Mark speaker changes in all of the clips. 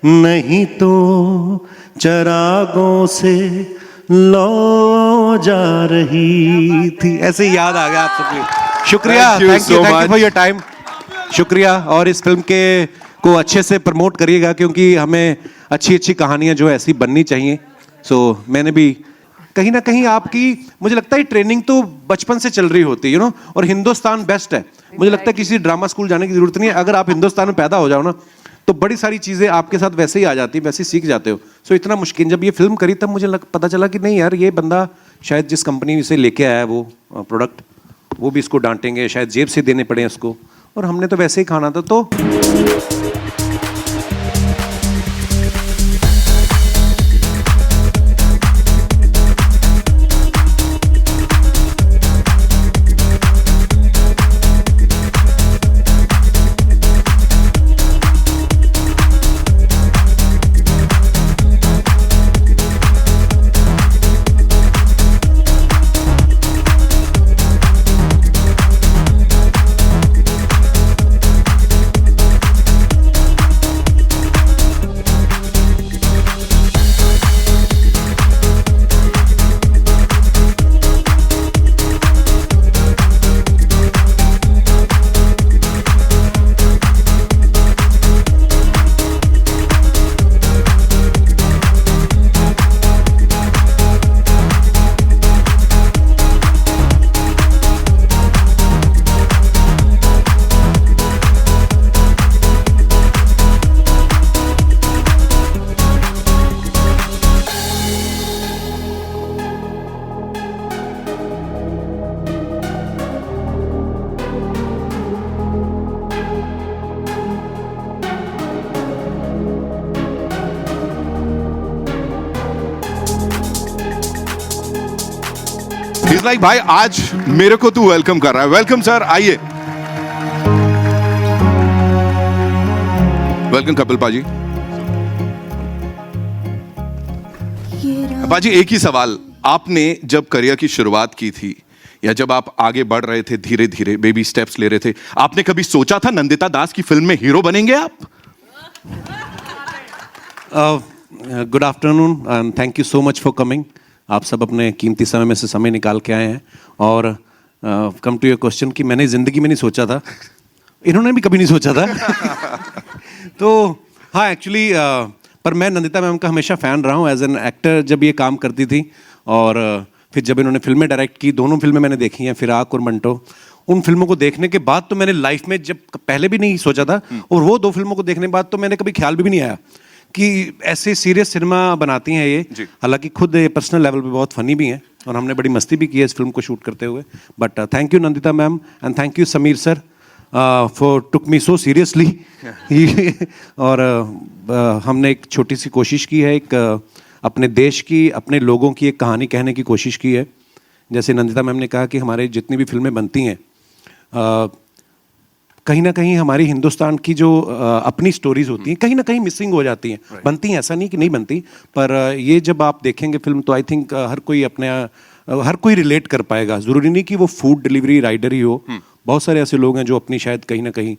Speaker 1: नहीं तो चरागों से लौ जा रही थी। ऐसे ही याद आ गया आप सबको। शुक्रिया, thank you for your time. शुक्रिया, और इस फिल्म के को अच्छे से प्रमोट करिएगा, क्योंकि हमें अच्छी अच्छी कहानियां जो ऐसी बननी चाहिए। सो मैंने भी कहीं ना कहीं आपकी, मुझे लगता है ट्रेनिंग तो बचपन से चल रही होती है, और हिंदुस्तान बेस्ट है। मुझे लगता है किसी ड्रामा स्कूल जाने की जरूरत नहीं है। अगर आप हिंदुस्तान में पैदा हो जाओ ना, तो बड़ी सारी चीजें आपके साथ वैसे ही आ जाती है, वैसे ही सीख जाते हो। सो इतना मुश्किल, जब ये फिल्म करी तब मुझे पता चला कि नहीं यार, ये बंदा शायद जिस कंपनी से लेके आया है वो प्रोडक्ट, वो भी इसको डांटेंगे, शायद जेब से देने पड़े इसको, और हमने तो वैसे ही खाना था। तो
Speaker 2: लाइक भाई आज मेरे को तू वेलकम कर रहा है। वेलकम सर, आइए। वेलकम कपिल पाजी। पाजी एक ही सवाल, आपने जब करियर की शुरुआत की थी, या जब आप आगे बढ़ रहे थे, धीरे धीरे बेबी स्टेप्स ले रहे थे, आपने कभी सोचा था नंदिता दास की फिल्म में हीरो बनेंगे आप?
Speaker 1: Good afternoon and thank you so much for coming. आप सब अपने कीमती समय में से समय निकाल के आए हैं। और कम टू योर क्वेश्चन कि मैंने ज़िंदगी में नहीं सोचा था, इन्होंने भी कभी नहीं सोचा था। तो हाँ, एक्चुअली पर मैं नंदिता मैम का हमेशा फ़ैन रहा हूँ एज एन एक्टर, जब ये काम करती थी। और फिर जब इन्होंने फिल्में डायरेक्ट की, दोनों फिल्में मैंने देखी हैं, फिराक और मंटो। उन फिल्मों को देखने के बाद तो मैंने लाइफ में, जब पहले भी नहीं सोचा था, और वो दो फिल्मों को देखने के बाद तो मैंने कभी ख्याल भी नहीं आया कि ऐसे सीरियस सिनेमा बनाती हैं ये। हालांकि खुद पर्सनल लेवल पे बहुत फनी भी हैं, और हमने बड़ी मस्ती भी की है इस फिल्म को शूट करते हुए। But thank you Nandita ma'am and thank you Sameer sir for took me so seriously. और हमने एक छोटी सी कोशिश की है, एक अपने देश की, अपने लोगों की एक कहानी कहने की कोशिश की है। जैसे नंदिता मैम ने कहा कि हमारे जितनी भी फिल्में बनती हैं, कहीं ना कहीं हमारी हिंदुस्तान की जो अपनी स्टोरीज होती हैं, कहीं ना कहीं मिसिंग हो जाती हैं। बनती हैं, ऐसा नहीं कि नहीं बनती, पर ये जब आप देखेंगे फिल्म तो आई थिंक हर कोई रिलेट कर पाएगा। ज़रूरी नहीं कि वो फूड डिलीवरी राइडर ही हो। बहुत सारे ऐसे लोग हैं जो अपनी शायद कहीं ना कहीं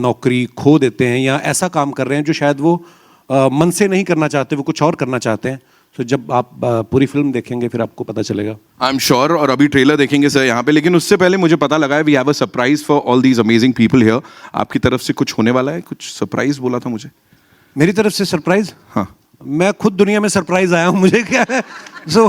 Speaker 1: नौकरी खो देते हैं, या ऐसा काम कर रहे हैं जो शायद वो मन से नहीं करना चाहते, वो कुछ और करना चाहते हैं। तो जब आप पूरी फिल्म देखेंगे फिर आपको पता चलेगा।
Speaker 2: आई एम श्योर। और अभी ट्रेलर देखेंगे सर यहाँ पे, लेकिन उससे पहले मुझे पता लगा है we have a surprise for all these amazing people here. आपकी तरफ से कुछ होने वाला है? कुछ सरप्राइज बोला था मुझे।
Speaker 1: मेरी तरफ से सरप्राइज?
Speaker 2: हाँ,
Speaker 1: मैं खुद दुनिया में सरप्राइज आया हूँ, मुझे क्या है। सो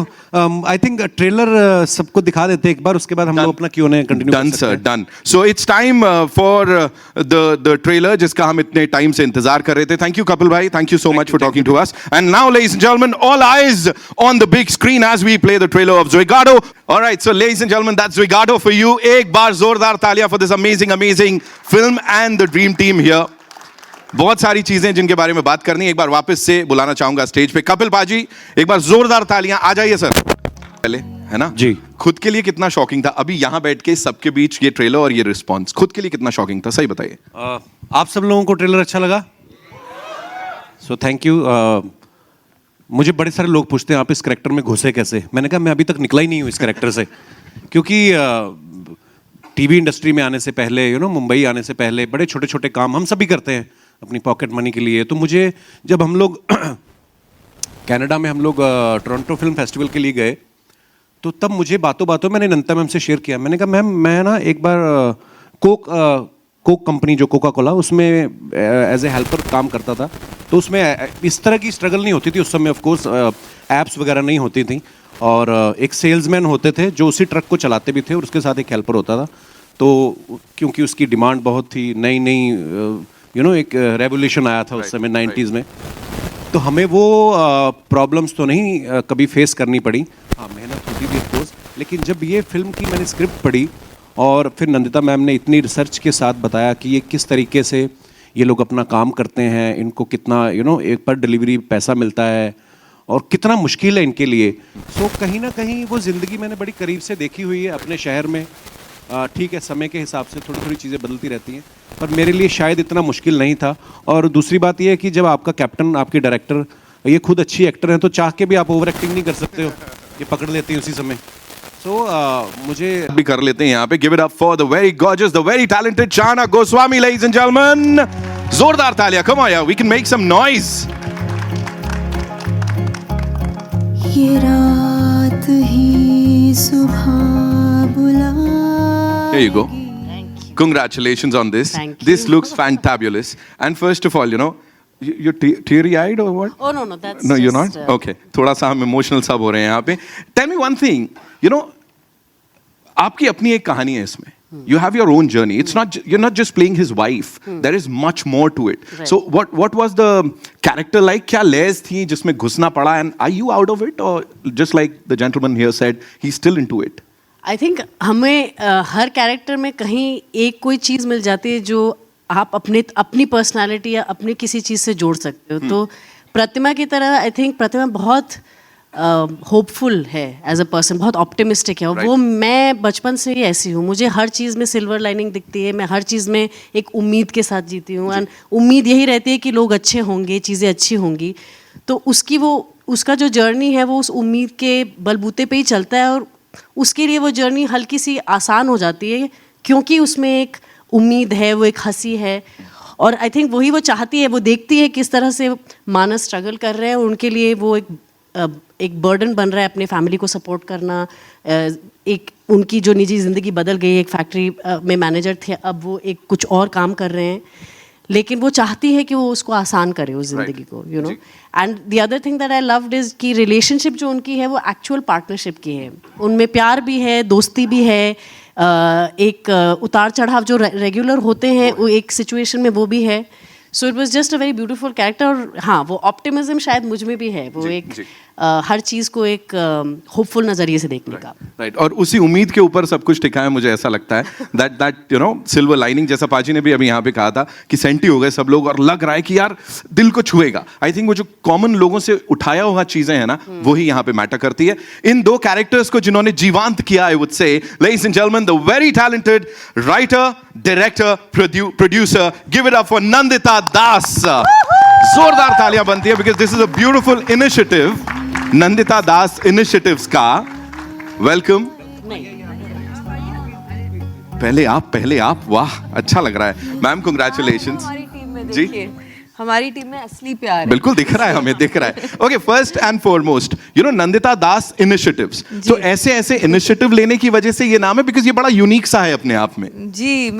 Speaker 1: आई थिंक ट्रेलर सबको दिखा देते एक बार, उसके बाद हम लोग अपना Q&A कंटिन्यू कर सकते हैं।
Speaker 2: Done sir, done. So it's time for the trailer जिसका हम इतने टाइम से इंतजार कर रहे थे। थैंक यू कपिल भाई, thank you so much for talking to us. And now ladies and gentlemen, all eyes on the big screen as we play the trailer of Zwigato. Alright, so ladies and gentlemen, that's Zwigato for you. एक बार जोरदार तालियां for this amazing film and the dream team here. बहुत सारी चीजें जिनके बारे में बात करनी है। एक बार वापस से बुलाना चाहूंगा स्टेज पे कपिल पाजी। एक बार जोरदार तालियां आ जाइए सर। पहले है ना
Speaker 1: जी,
Speaker 2: खुद के लिए कितना शॉकिंग था अभी यहां बैठ के सबके बीच ये ट्रेलर और ये रिस्पांस, खुद के लिए कितना शॉकिंग था, सही बताइए।
Speaker 1: आप सब लोगों को ट्रेलर अच्छा लगा? So thank you. मुझे बड़े सारे लोग पूछते हैं आप इस कैरेक्टर में घुसे कैसे। मैंने कहा मैं अभी तक निकला ही नहीं हूँ इस कैरेक्टर से, क्योंकि टीवी इंडस्ट्री में आने से पहले, मुंबई आने से पहले बड़े छोटे छोटे काम हम सभी करते हैं। अपनी पॉकेट मनी के लिए। तो मुझे जब हम लोग कनाडा में हम लोग टोरंटो फिल्म फेस्टिवल के लिए गए, तो तब मुझे बातों बातों मैंने नंदिता मैम से शेयर किया। मैंने कहा मैम मैं ना एक बार कोक कंपनी जो कोका कोला, उसमें एज ए हेल्पर काम करता था। तो उसमें इस तरह की स्ट्रगल नहीं होती थी उस समय, ऑफ कोर्स ऐप्स वगैरह नहीं होती थी, और एक सेल्समैन होते थे जो उसी ट्रक को चलाते भी थे और उसके साथ एक हेल्पर होता था। तो क्योंकि उसकी डिमांड बहुत थी, नई नई एक रेवोल्यूशन आया था उस समय 90s में, तो हमें वो प्रॉब्लम्स तो नहीं कभी फेस करनी पड़ी। हाँ, मेहनत होती थी ऑफ कोर्स, लेकिन जब ये फिल्म की मैंने स्क्रिप्ट पढ़ी और फिर नंदिता मैम ने इतनी रिसर्च के साथ बताया कि ये किस तरीके से ये लोग अपना काम करते हैं, इनको कितना एक पर डिलीवरी पैसा मिलता है और कितना मुश्किल है इनके लिए। सो कहीं ना कहीं वो ज़िंदगी मैंने बड़ी करीब से देखी हुई है अपने शहर में। ठीक है, समय के हिसाब से थोड़ी थोड़ी चीज़ें बदलती रहती हैं, पर मेरे लिए शायद इतना मुश्किल नहीं था। और दूसरी बात यह है कि जब आपका कैप्टन, आपके डायरेक्टर ये खुद अच्छी एक्टर हैं, तो चाह के भी आप ओवर एक्टिंग नहीं कर सकते हो, ये पकड़ लेते हैं उसी समय। सो मुझे
Speaker 2: भी कर लेते हैं यहाँ पे। Give it up for the very gorgeous, the very talented Shahana Goswami, ladies and gentleman. जोरदार तालियां, कम ऑन यार, we can make some noise.
Speaker 3: ये रात ही सुबह बुला।
Speaker 2: Here you go. Congratulations on this.
Speaker 4: Thank
Speaker 2: This
Speaker 4: you.
Speaker 2: looks fantabulous. And first of all, you're teary-eyed or what?
Speaker 4: Oh no, that's
Speaker 2: No, you're
Speaker 4: just,
Speaker 2: not? Okay. थोड़ा सा हम emotional सब हो रहे हैं यहाँ पे। Tell me one thing, आपकी अपनी एक कहानी है इसमें। You have your own journey. It's not, you're not just playing his wife. There is much more to it.
Speaker 4: Right.
Speaker 2: So what was the character like? क्या layers थी जिसमें घुसना पड़ा? And are you out of it, or just like the gentleman here said, he's still into it?
Speaker 4: I think हमें हर character में कहीं एक कोई चीज़ मिल जाती है जो आप अपनी पर्सनालिटी या अपनी किसी चीज़ से जोड़ सकते हो। तो प्रतिमा की तरह आई थिंक प्रतिमा बहुत होपफुल है एज अ पर्सन, बहुत ऑप्टिमिस्टिक है। और वो मैं बचपन से ही ऐसी हूँ, मुझे हर चीज़ में सिल्वर लाइनिंग दिखती है, मैं हर चीज़ में एक उम्मीद के साथ जीती हूँ। एंड उम्मीद यही रहती है कि लोग अच्छे होंगे, चीज़ें अच्छी होंगी। तो उसका जो जर्नी है वो उस उम्मीद के बलबूते पे ही चलता है, और उसके लिए वो जर्नी हल्की सी आसान हो जाती है क्योंकि उसमें एक उम्मीद है, वो एक हंसी है। और आई थिंक वही वो चाहती है, वो देखती है किस तरह से मानस स्ट्रगल कर रहे हैं, और उनके लिए वो एक बर्डन बन रहा है अपने फैमिली को सपोर्ट करना। एक उनकी जो निजी ज़िंदगी बदल गई, एक फैक्ट्री में मैनेजर थे, अब वो एक कुछ और काम कर रहे हैं, लेकिन वो चाहती है कि वो उसको आसान करे उस ज़िंदगी को, and the other thing that I loved is कि रिलेशनशिप जो उनकी है वो एक्चुअल पार्टनरशिप की है। उनमें प्यार भी है, दोस्ती भी है, एक उतार चढ़ाव जो रेगुलर होते हैं वो एक सिचुएशन में वो भी है। So it was just a very beautiful character. और हाँ, वो ऑप्टिमिज्म शायद मुझ में भी है, वो एक हर चीज़ को एक होपफुल नज़रिए से देखने का।
Speaker 2: राइट, और उसी उम्मीद के ऊपर सब कुछ टिका है, मुझे ऐसा लगता है दैट सिल्वर लाइनिंग, जैसा पाजी ने भी अभी यहाँ पे कहा था कि सेंटी हो गए सब लोग, और लग रहा है कि यार दिल को छुएगा। आई थिंक वो जो कॉमन लोगों से उठाया हुआ चीजें हैं ना, वही यहाँ पे मैटर करती है। इन दो कैरेक्टर्स को जिन्होंने जीवांत किया, I would say, ladies and gentlemen, the very talented writer, director, producer, give it up for Nandita Das. जोरदार तालियां बनती है, because this is a beautiful initiative, Nandita Das initiatives का। वेलकम। पहले आप, वाह, अच्छा लग रहा है मैम, कांग्रेचुलेशंस।
Speaker 5: हमारी टीम में
Speaker 2: जी,
Speaker 5: देखिए, हमारी टीम में असली प्यार है।
Speaker 2: बिल्कुल दिख रहा है, हमें दिख रहा है। Okay, first and foremost, Nandita Das initiatives, तो ऐसे इनिशिएटिव लेने की वजह से ये नाम है, बिकॉज ये बड़ा यूनिक सा है अपने आप में।
Speaker 5: जी,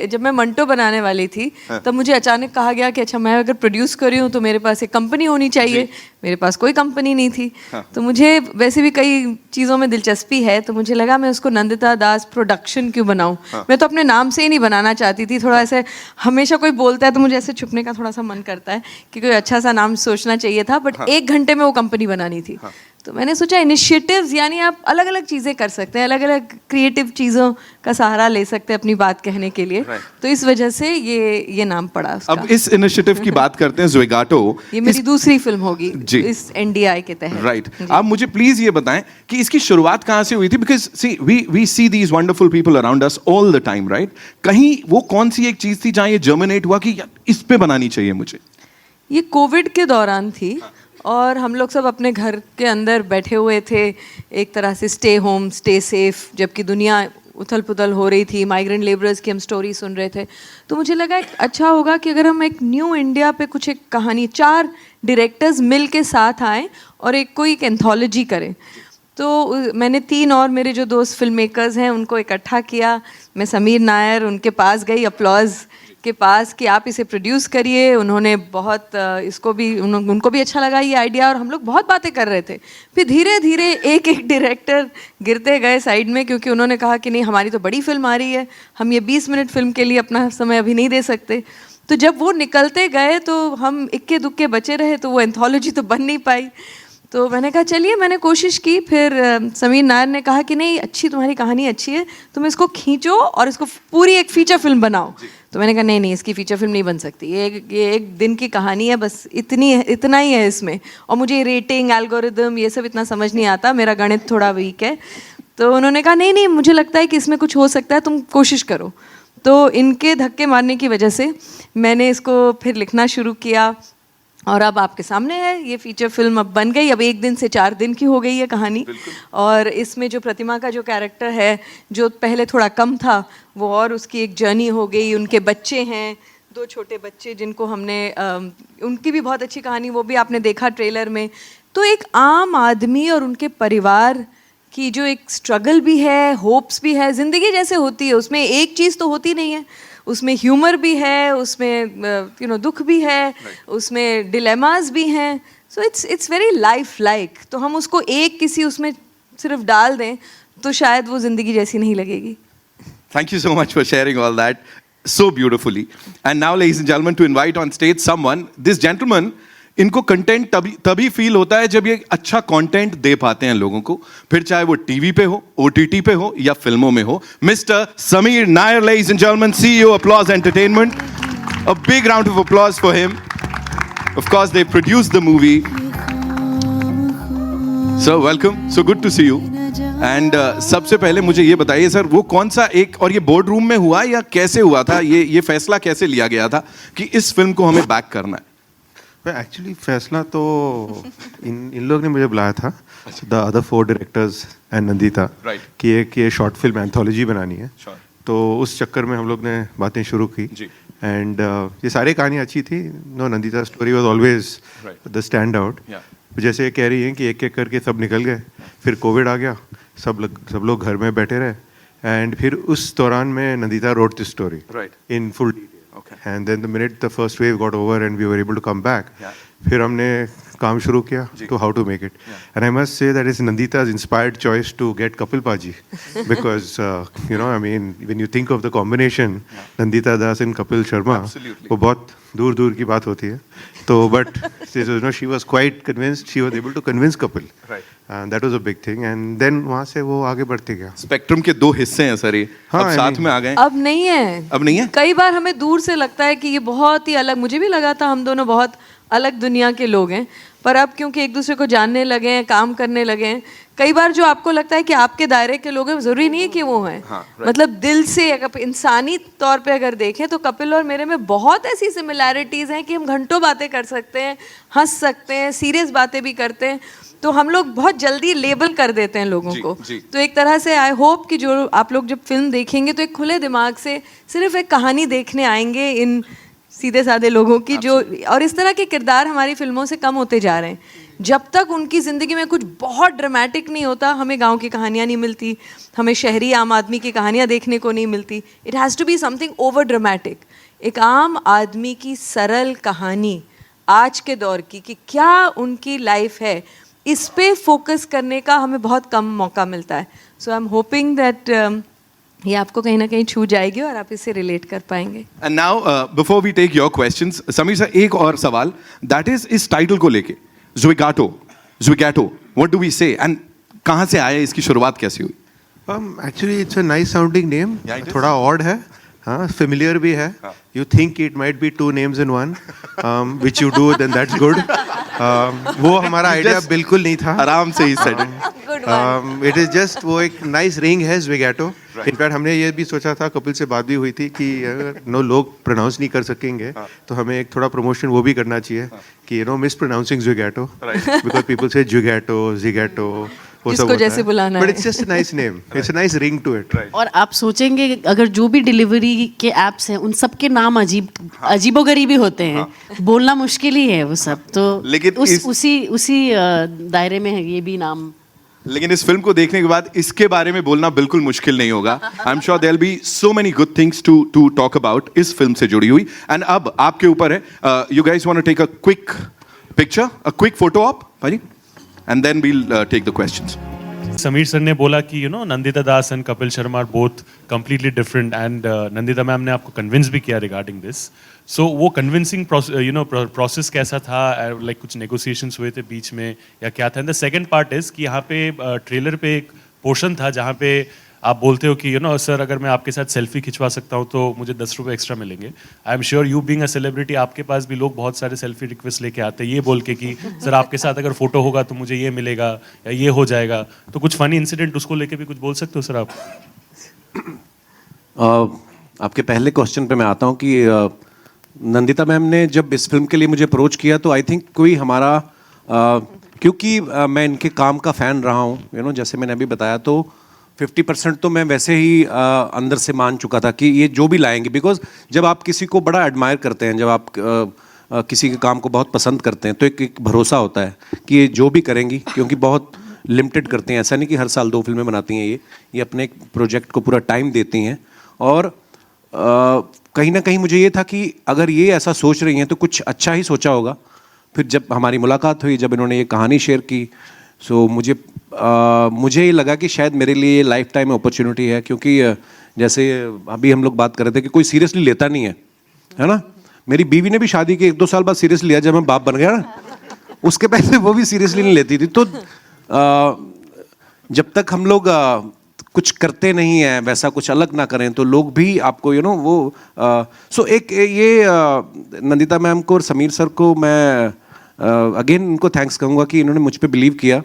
Speaker 5: जब मैं मंटो बनाने वाली थी तब मुझे अचानक कहा गया कि अच्छा, मैं अगर प्रोड्यूस कर रही हूँ तो मेरे पास एक कंपनी होनी चाहिए। मेरे पास कोई कंपनी नहीं थी। तो मुझे वैसे भी कई चीज़ों में दिलचस्पी है, तो मुझे लगा मैं उसको नंदिता दास प्रोडक्शन क्यों बनाऊं। मैं तो अपने नाम से ही नहीं बनाना चाहती थी। थोड़ा ऐसे हमेशा कोई बोलता है तो मुझे ऐसे छुपने का थोड़ा सा मन करता है कि कोई अच्छा सा नाम सोचना चाहिए था, बट 1 घंटे में वो कंपनी बनानी थी। तो मैंने सोचा इनिशिएटिव्स, यानी आप अलग अलग चीज़ें कर सकते हैं, अलग अलग क्रिएटिव चीज़ों का सहारा ले सकते हैं अपनी बात कहने के लिए। तो इस वजह से ये नाम पड़ा उसका।
Speaker 2: अब इस इनिशिएटिव की बात करते हैं, ज़्वेगाटो।
Speaker 5: ये मेरी दूसरी फिल्म होगी
Speaker 2: जी,
Speaker 5: इस NDI के तहत।
Speaker 2: राइट, आप मुझे प्लीज ये बताएं कि इसकी शुरुआत कहाँ से हुई थी, because see we see these wonderful people around us all the time, right? कहीं वो कौन सी एक चीज थी जहाँ ये जर्मिनेट हुआ कि इस पे बनानी चाहिए मुझे?
Speaker 5: ये कोविड के दौरान थी, और हम लोग सब अपने घर के अंदर बैठे हुए थे, एक तरह से स्टे होम स्टे सेफ, जबकि दुनिया उथल पुथल हो रही थी, माइग्रेंट लेबरर्स की हम स्टोरी सुन रहे थे, तो मुझे लगा एक अच्छा होगा कि अगर हम एक न्यू इंडिया पे कुछ एक कहानी 4 डायरेक्टर्स मिल के साथ आएँ और एक कोई एक एंथोलॉजी करें। तो मैंने 3 और मेरे जो दोस्त फिल्म मेकर्स हैं उनको इकट्ठा किया। मैं समीर नायर उनके पास गई, अपलॉज के पास, कि आप इसे प्रोड्यूस करिए। उन्होंने बहुत इसको भी उनको भी अच्छा लगा ये आइडिया, और हम लोग बहुत बातें कर रहे थे। फिर धीरे धीरे एक एक डायरेक्टर गिरते गए साइड में, क्योंकि उन्होंने कहा कि नहीं, हमारी तो बड़ी फिल्म आ रही है, हम ये 20 मिनट फिल्म के लिए अपना समय अभी नहीं दे सकते। तो जब वो निकलते गए तो हम इक्के दुक्के बचे रहे, तो वो एंथोलॉजी तो बन नहीं पाई। तो मैंने कहा चलिए, मैंने कोशिश की। फिर समीर नायर ने कहा कि नहीं, अच्छी तुम्हारी कहानी अच्छी है, तुम इसको खींचो और इसको पूरी एक फीचर फिल्म बनाओ। तो मैंने कहा नहीं, इसकी फीचर फिल्म नहीं बन सकती, ये एक दिन की कहानी है, बस इतना ही है इसमें, और मुझे रेटिंग एल्गोरिदम ये सब इतना समझ नहीं आता, मेरा गणित थोड़ा वीक है। तो उन्होंने कहा नहीं, मुझे लगता है कि इसमें कुछ हो सकता है, तुम कोशिश करो। तो इनके धक्के मारने की वजह से मैंने इसको फिर लिखना शुरू किया, और अब आपके सामने है ये फीचर फिल्म। अब बन गई, अब 1 दिन से 4 दिन की हो गई है कहानी। और इसमें जो प्रतिमा का जो कैरेक्टर है, जो पहले थोड़ा कम था, वो और उसकी एक जर्नी हो गई। उनके बच्चे हैं, 2 छोटे बच्चे, जिनको हमने उनकी भी बहुत अच्छी कहानी, वो भी आपने देखा ट्रेलर में। तो एक आम आदमी और उनके परिवार की जो एक स्ट्रगल भी है, होप्स भी है, ज़िंदगी जैसे होती है, उसमें एक चीज़ तो होती नहीं है, उसमें ह्यूमर भी है, उसमें दुख भी है, उसमें डिलेमास भी हैं। So it's very life like. तो हम उसको एक किसी उसमें सिर्फ डाल दें तो शायद वो ज़िंदगी जैसी नहीं लगेगी।
Speaker 2: Thank you so much for sharing all that so beautifully. And now, ladies and gentlemen, to invite on stage someone, this gentleman, इनको कंटेंट तभी फील होता है जब ये अच्छा कंटेंट दे पाते हैं लोगों को, फिर चाहे वो टीवी पे हो, ओटीटी पे हो, या फिल्मों में हो। Mister Sameer Nair, ladies and gentlemen, CEO Applause Entertainment. A big round of applause for him. Of course, they produced the movie. So welcome, so good to see you. And सबसे पहले मुझे ये बताइए सर, वो कौन सा एक, और ये बोर्ड रूम में हुआ या कैसे हुआ था, ये फैसला कैसे लिया गया था कि इस फिल्म को हमें बैक करना है?
Speaker 6: एक्चुअली फैसला तो इन लोग ने मुझे बुलाया था, the other 4 directors and Nandita, कि एक ये शॉर्ट फिल्म एंथोलॉजी बनानी है। तो उस चक्कर में हम लोग ने बातें शुरू की, एंड ये सारी कहानी अच्छी थी। No, Nandita story was always the stand out. जैसे ये कह रही हैं कि एक एक करके सब निकल गए, फिर कोविड आ गया, सब लोग घर में बैठे रहे, एंड फिर उस दौरान में Nandita wrote this story in full detail. And then the minute the first wave got over and we were able to come back, फिर हमने काम शुरू किया to how to make it. And I must say that it's Nandita's inspired choice to get Kapil Paji, because I mean, when you think of the combination, Nandita Das and Kapil Sharma, वो बहुत दूर की बात होती है। तो but she was quite convinced, she was able to convince Kapil. And that was a big thing, and then वहाँ से वो आगे बढ़ते गया।
Speaker 2: स्पेक्ट्रम के 2 हिस्से हैं सर, ये अब साथ में आ गए।
Speaker 5: अब नहीं है। कई बार हमें दूर से लगता है कि ये बहुत ही अलग, मुझे भी लगा था हम दोनों बहुत अलग दुनिया के लोग हैं, पर अब क्योंकि एक दूसरे को जानने लगे हैं, काम करने लगे हैं, कई बार जो आपको लगता है कि आपके दायरे के लोग हैं, जरूरी नहीं है कि वो हैं। मतलब दिल से, अगर इंसानी तौर पे अगर देखें तो कपिल और मेरे में बहुत ऐसी सिमिलैरिटीज़ हैं कि हम घंटों बातें कर सकते हैं, हंस सकते हैं, सीरियस बातें भी करते हैं। तो हम लोग बहुत जल्दी लेबल कर देते हैं लोगों को। तो एक तरह से आई होप कि जो आप लोग जब फिल्म देखेंगे तो एक खुले दिमाग से सिर्फ एक कहानी देखने आएंगे इन सीधे साधे लोगों की, जो और इस तरह के किरदार हमारी फिल्मों से कम होते जा रहे हैं। जब तक उनकी ज़िंदगी में कुछ बहुत ड्रामेटिक नहीं होता, हमें गांव की कहानियाँ नहीं मिलती, हमें शहरी आम आदमी की कहानियाँ देखने को नहीं मिलती। It has to be something over dramatic, एक आम आदमी की सरल कहानी आज के दौर की, कि क्या उनकी लाइफ है, इस पे फोकस करने का हमें बहुत कम मौका मिलता है। सो आई एम होपिंग दैट ये आपको कहीं ना कहीं छू जाएगी और आप इससे रिलेट कर पाएंगे।
Speaker 2: And now before we take your questions, Sameer sir, एक और सवाल, दैट इज इस टाइटल को लेके, Zwigato, what do we say, and कहाँ से आया, इसकी शुरुआत कैसी हुई?
Speaker 6: Actually it's a nice sounding name, थोड़ा odd है, हाँ, familiar भी है। You think it might be 2 names in one, which you do, then that's good. वो हमारा आइडिया बिल्कुल नहीं था,
Speaker 2: आराम से ही सेट।
Speaker 6: इट इज जस्ट वो एक नाइस रिंग है ज़्विगैटो। इनफैक्ट हमने ये भी सोचा था, कपिल से बात भी हुई थी कि अगर लोग प्रोनाउंस नहीं कर सकेंगे तो हमें एक थोड़ा प्रमोशन वो भी करना चाहिए कि मिस प्रोनाउंसिंग ज़्विगैटो, बिकॉज पीपल से ज़्विगैटो, ज़िगैटो, वो
Speaker 5: जिसको
Speaker 6: सब होता
Speaker 5: जैसे
Speaker 6: है।
Speaker 5: बुलाना
Speaker 6: But
Speaker 5: है।
Speaker 6: it's just a nice name. It's a nice ring to it.
Speaker 4: और आप सोचेंगे कि अगर जो भी डिलीवरी के एप्स हैं उन सब के नाम अजीबोगरीबी होते हैं, बोलना मुश्किल ही है वो सब, तो
Speaker 2: लेकिन
Speaker 4: उसी दायरे में है ये भी नाम।
Speaker 2: लेकिन इस फिल्म को देखने के बाद इसके बारे में बोलना बिल्कुल मुश्किल नहीं होगा। I am sure there will be so many good things to talk about इस फिल्म से जुड़ी हुई। एंड अब आपके ऊपर है, you guys want to take a quick picture, a quick photo op भाई, and then we'll take the questions.
Speaker 7: Sameer sir ने बोला कि Nandita Das and Kapil Sharma are both completely different, and Nandita ma'am ने आपको कन्विंस भी किया रिगार्डिंग दिस। सो वो कन्विंसिंग प्रोसेस कैसा था? लाइक कुछ नेगोशिएशंस हुए थे बीच में या क्या था? And the second part is कि यहाँ पे ट्रेलर पे एक पोर्शन था जहाँ पे आप बोलते हो कि सर अगर मैं आपके साथ सेल्फी खिंचवा सकता हूँ तो मुझे 10 रुपये एक्स्ट्रा मिलेंगे। आई am sure you being a celebrity आपके पास भी लोग बहुत सारे सेल्फी रिक्वेस्ट लेके आते हैं ये बोल के कि सर आपके साथ अगर फोटो होगा तो मुझे ये मिलेगा या ये हो जाएगा। तो कुछ फनी इंसिडेंट उसको लेके भी कुछ बोल सकते हो सर आप?
Speaker 1: आपके पहले क्वेश्चन पे मैं आता हूँ कि नंदिता मैम ने जब इस फिल्म के लिए मुझे अप्रोच किया तो आई थिंक कोई हमारा क्योंकि मैं इनके काम का फ़ैन रहा हूँ, जैसे मैंने अभी बताया, तो 50% तो मैं वैसे ही अंदर से मान चुका था कि ये जो भी लाएंगे, बिकॉज जब आप किसी को बड़ा एडमायर करते हैं, जब आप किसी के काम को बहुत पसंद करते हैं तो एक भरोसा होता है कि ये जो भी करेंगी, क्योंकि बहुत लिमिटेड करते हैं, ऐसा नहीं कि हर साल 2 फिल्में बनाती हैं, ये अपने एक प्रोजेक्ट को पूरा टाइम देती हैं। और कहीं ना कहीं मुझे ये था कि अगर ये ऐसा सोच रही हैं तो कुछ अच्छा ही सोचा होगा। फिर जब हमारी मुलाकात हुई, जब इन्होंने ये कहानी शेयर की, सो मुझे ये लगा कि शायद मेरे लिए ये लाइफ टाइम अपॉर्चुनिटी है, क्योंकि जैसे अभी हम लोग बात कर रहे थे कि कोई सीरियसली लेता नहीं है ना। मेरी बीवी ने भी शादी के 1-2 साल बाद सीरियसली लिया, जब मैं बाप बन गया ना, उसके पहले वो भी सीरियसली नहीं लेती थी। तो जब तक हम लोग कुछ करते नहीं हैं, वैसा कुछ अलग ना करें, तो लोग भी आपको वो सो एक ये नंदिता मैम को और समीर सर को मैं अगेन इनको थैंक्स कहूँगा कि इन्होंने मुझ पे बिलीव किया।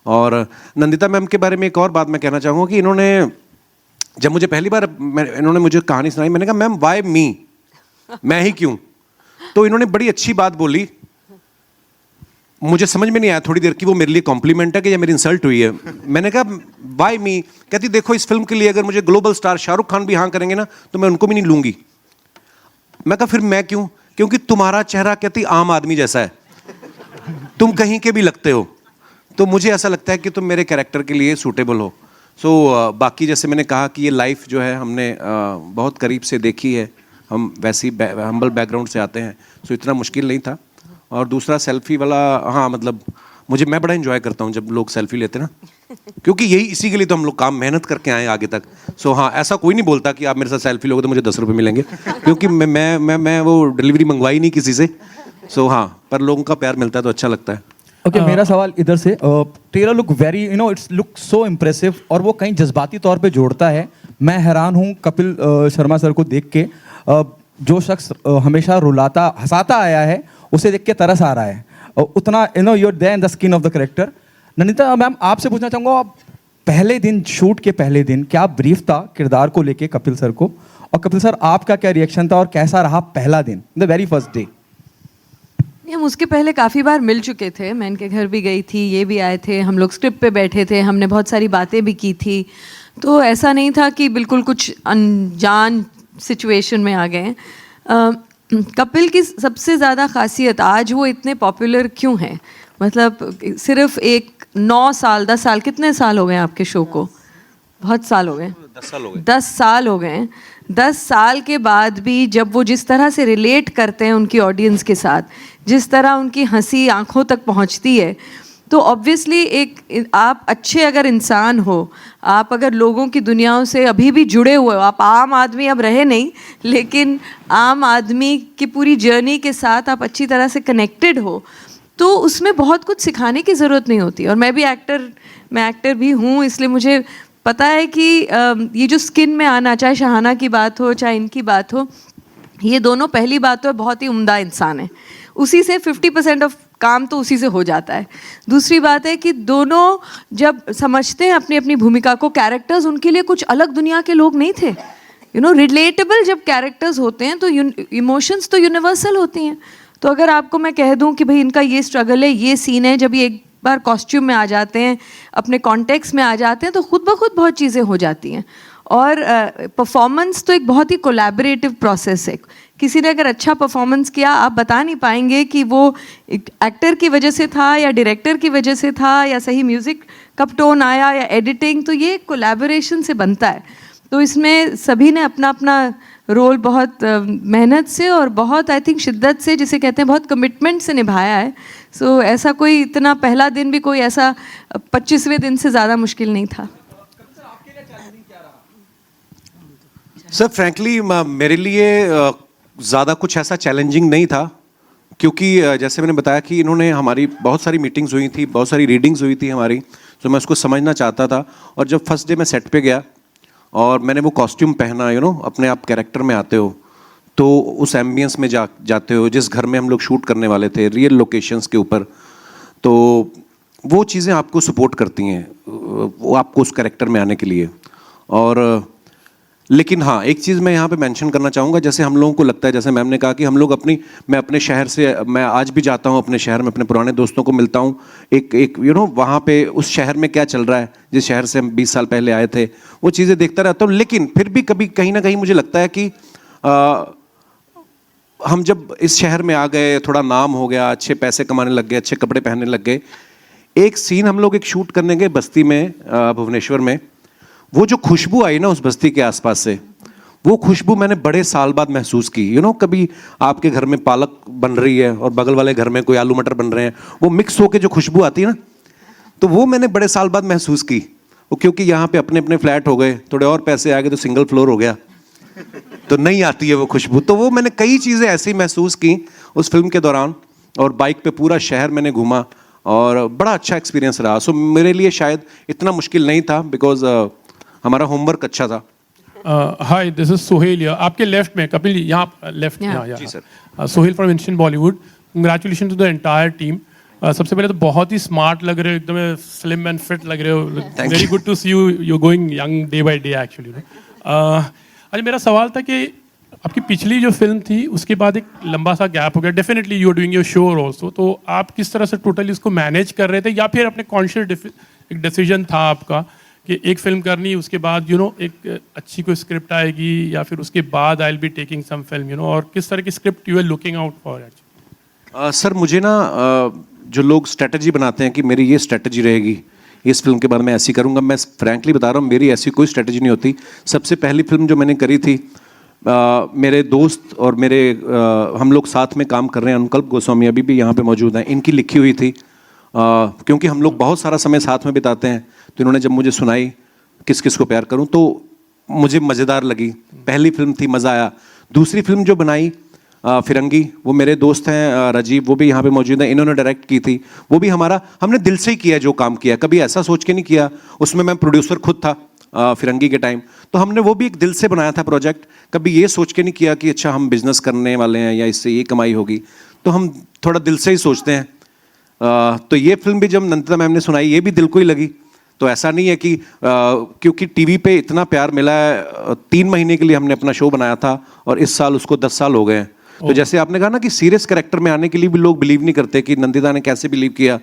Speaker 1: और नंदिता मैम के बारे में एक और बात मैं कहना चाहूँगा कि इन्होंने जब मुझे पहली बार इन्होंने मुझे कहानी सुनाई, मैंने कहा मैम वाई मी, मैं ही क्यों? तो इन्होंने बड़ी अच्छी बात बोली, मुझे समझ में नहीं आया थोड़ी देर की वो मेरे लिए कॉम्प्लीमेंट है कि या मेरी इंसल्ट हुई है। मैंने कहा वाई मी? कहती देखो इस फिल्म के लिए अगर मुझे ग्लोबल स्टार शाहरुख खान भी हाँ करेंगे ना तो मैं उनको भी नहीं लूंगी। मैं कहा फिर मैं क्यों? क्योंकि तुम्हारा चेहरा कहती आम आदमी जैसा है, तुम कहीं के भी लगते हो, तो मुझे ऐसा लगता है कि तुम मेरे कैरेक्टर के लिए सूटेबल हो। सो बाकी जैसे मैंने कहा कि ये लाइफ जो है हमने बहुत करीब से देखी है, हम वैसी हम्बल बैकग्राउंड से आते हैं, सो इतना मुश्किल नहीं था। और दूसरा सेल्फी वाला, हाँ मतलब मैं बड़ा एंजॉय करता हूँ जब लोग सेल्फी लेते हैं ना, क्योंकि यही इसी के लिए तो हम लोग काम मेहनत करके आए आगे तक। सो हाँ, ऐसा कोई नहीं बोलता कि आप मेरे साथ सेल्फी लोगे तो मुझे 10 रुपये मिलेंगे, क्योंकि मैं वो डिलीवरी मंगवाई नहीं किसी से। सो हाँ, पर लोगों का प्यार मिलता है तो अच्छा लगता है।
Speaker 8: ओके, मेरा सवाल इधर से, trailer look very it's look so impressive और वो कहीं जज्बाती तौर पे जोड़ता है। मैं हैरान हूँ कपिल शर्मा सर को देख के, जो शख्स हमेशा रुलाता हंसाता आया है उसे देख के तरस आ रहा है, उतना you are there in the skin of the character. Nandita ma'am, आपसे पूछना चाहूँगा, आप पहले दिन, शूट के पहले दिन क्या ब्रीफ था किरदार को लेके कपिल सर को, और कपिल सर आपका क्या रिएक्शन था और कैसा रहा पहला दिन, द वेरी फर्स्ट डे?
Speaker 5: हम उसके पहले काफ़ी बार मिल चुके थे, मैं इनके घर भी गई थी, ये भी आए थे, हम लोग स्क्रिप्ट पे बैठे थे, हमने बहुत सारी बातें भी की थी, तो ऐसा नहीं था कि बिल्कुल कुछ अनजान सिचुएशन में आ गए। कपिल की सबसे ज़्यादा खासियत, आज वो इतने पॉपुलर क्यों हैं, मतलब सिर्फ एक 9 साल 10 साल, कितने साल हो गए आपके शो को? बहुत साल हो गए,
Speaker 1: 10 साल हो गए।
Speaker 5: 10 साल हो गए। 10 साल के बाद भी जब वो जिस तरह से रिलेट करते हैं उनकी ऑडियंस के साथ, जिस तरह उनकी हंसी आंखों तक पहुंचती है, तो ऑब्वियसली एक आप अच्छे अगर इंसान हो, आप अगर लोगों की दुनियाओं से अभी भी जुड़े हुए हो, आप आम आदमी अब रहे नहीं, लेकिन आम आदमी की पूरी जर्नी के साथ आप अच्छी तरह से कनेक्टेड हो, तो उसमें बहुत कुछ सिखाने की ज़रूरत नहीं होती। और मैं एक्टर भी हूँ, इसलिए मुझे पता है कि ये जो स्किन में आना, चाहे शहाना की बात हो चाहे इनकी बात हो, ये दोनों पहली बात तो बहुत ही उम्दा इंसान है, उसी से 50% ऑफ काम तो उसी से हो जाता है। दूसरी बात है कि दोनों जब समझते हैं अपनी अपनी भूमिका को, कैरेक्टर्स उनके लिए कुछ अलग दुनिया के लोग नहीं थे, रिलेटेबल जब कैरेक्टर्स होते हैं तो इमोशंस तो यूनिवर्सल होती हैं। तो अगर आपको मैं कह दूं कि भाई इनका ये स्ट्रगल है, ये सीन है, जब ये एक बार कॉस्ट्यूम में आ जाते हैं, अपने कॉन्टेक्स्ट में आ जाते हैं, तो खुद ब खुद बहुत चीज़ें हो जाती हैं। और परफॉर्मेंस तो एक बहुत ही कोलैबोरेटिव प्रोसेस है। किसी ने अगर अच्छा परफॉर्मेंस किया, आप बता नहीं पाएंगे कि वो एक एक्टर की वजह से था या डायरेक्टर की वजह से था या सही म्यूज़िक कब टोन आया या एडिटिंग, तो ये कोलैबोरेशन से बनता है। तो इसमें सभी ने अपना अपना रोल बहुत मेहनत से और बहुत आई थिंक शिद्दत से, जिसे कहते हैं बहुत कमिटमेंट से निभाया है। सो ऐसा कोई इतना पहला दिन भी कोई ऐसा 25वें दिन से ज़्यादा मुश्किल नहीं था।
Speaker 1: सर फ्रैंकली मेरे लिए ज़्यादा कुछ ऐसा चैलेंजिंग नहीं था, क्योंकि जैसे मैंने बताया कि इन्होंने हमारी बहुत सारी मीटिंग्स हुई थी, बहुत सारी रीडिंग्स हुई थी हमारी, तो मैं उसको समझना चाहता था। और जब फर्स्ट डे मैं सेट पे गया और मैंने वो कॉस्ट्यूम पहना, अपने आप कैरेक्टर में आते हो, तो उस एम्बियंस में जाते हो जिस घर में हम लोग शूट करने वाले थे, रियल लोकेशंस के ऊपर, तो वो चीज़ें आपको सपोर्ट करती हैं, वो आपको उस कैरेक्टर में आने के लिए। और लेकिन हाँ, एक चीज़ मैं यहाँ पे मेंशन करना चाहूँगा, जैसे हम लोगों को लगता है, जैसे मैम ने कहा कि हम लोग मैं अपने शहर से, मैं आज भी जाता हूँ अपने शहर में, अपने पुराने दोस्तों को मिलता हूँ, एक वहाँ पे उस शहर में क्या चल रहा है, जिस शहर से हम 20 साल पहले आए थे, वो चीज़ें देखता रहता हूँ। लेकिन फिर भी कभी कहीं ना कहीं मुझे लगता है कि हम जब इस शहर में आ गए, थोड़ा नाम हो गया, अच्छे पैसे कमाने लग गए, अच्छे कपड़े पहनने लग गए, एक सीन हम लोग एक शूट करने गए बस्ती में, भुवनेश्वर में, वो जो खुशबू आई ना उस बस्ती के आसपास से, वो खुशबू मैंने बड़े साल बाद महसूस की। कभी आपके घर में पालक बन रही है और बगल वाले घर में कोई आलू मटर बन रहे हैं, वो मिक्स होके जो खुशबू आती है ना, तो वो मैंने बड़े साल बाद महसूस की। वो क्योंकि यहाँ पे अपने अपने फ्लैट हो गए, थोड़े और पैसे आ गए तो सिंगल फ्लोर हो गया, तो नहीं आती है वो खुशबू। तो वो मैंने कई चीज़ें ऐसी महसूस की उस फिल्म के दौरान, और बाइक पे पूरा शहर मैंने घूमा और बड़ा अच्छा एक्सपीरियंस रहा। सो मेरे लिए शायद इतना मुश्किल नहीं था, बिकॉज हमारा होमवर्क अच्छा था।
Speaker 9: Hi, this is Sohail. आपके लेफ्ट में कपिल, यहाँ लेफ्ट में।
Speaker 1: जी sir.
Speaker 9: Sohail from Instant Bollywood. Congratulation to the entire team. सबसे पहले तो बहुत ही स्मार्ट लग रहे हो, एकदम स्लिम एंड फिट लग रहे हो। Very good to see you, you going young day by day actually. अच्छा, मेरा सवाल था कि आपकी पिछली जो फिल्म थी उसके बाद एक लंबा सा गैप हो गया। Definitely you are doing your show also, तो आप किस तरह से टोटली उसको मैनेज कर रहे थे, या फिर अपने कॉन्शियस एक डिसीजन था आपका कि एक फिल्म करनी, उसके बाद एक अच्छी कोई स्क्रिप्ट आएगी, या फिर उसके बाद I will be taking some film, और किस तरह की script you are looking out for actually?
Speaker 1: Sir मुझे ना जो लोग स्ट्रेटजी बनाते हैं कि मेरी ये स्ट्रेटजी रहेगी, इस फिल्म के बाद मैं ऐसी करूँगा, मैं फ्रैंकली बता रहा हूँ, मेरी ऐसी कोई स्ट्रेटजी नहीं होती। सबसे पहली फिल्म जो मैंने करी थी, मेरे दोस्त और मेरे हम लोग साथ में काम कर रहे हैं, अनुकल्प गोस्वामी अभी भी यहाँ पे मौजूद हैं, इनकी लिखी हुई थी। क्योंकि हम लोग बहुत सारा समय साथ में बिताते हैं, तो इन्होंने जब मुझे सुनाई किस किस को प्यार करूं, तो मुझे मज़ेदार लगी। पहली फिल्म थी, मज़ा आया। दूसरी फिल्म जो बनाई फिरंगी, वो मेरे दोस्त हैं राजीव, वो भी यहाँ पे मौजूद हैं, इन्होंने डायरेक्ट की थी। वो भी हमने दिल से ही किया जो काम किया, कभी ऐसा सोच के नहीं किया। उसमें मैं प्रोड्यूसर खुद था फिरंगी के टाइम, तो हमने वो भी एक दिल से बनाया था प्रोजेक्ट। कभी ये सोच के नहीं किया कि अच्छा हम बिजनेस करने वाले हैं या इससे ये कमाई होगी, तो हम थोड़ा दिल से ही सोचते हैं। तो ये फिल्म भी जब नंदिता मैम ने सुनाई, ये भी दिल को ही लगी। तो ऐसा नहीं है कि क्योंकि टीवी पे इतना प्यार मिला है, 3 महीने के लिए हमने अपना शो बनाया था और इस साल उसको 10 साल हो गए हैं। तो जैसे आपने कहा ना कि सीरियस कैरेक्टर में आने के लिए भी लोग बिलीव नहीं करते कि नंदिता ने कैसे बिलीव किया,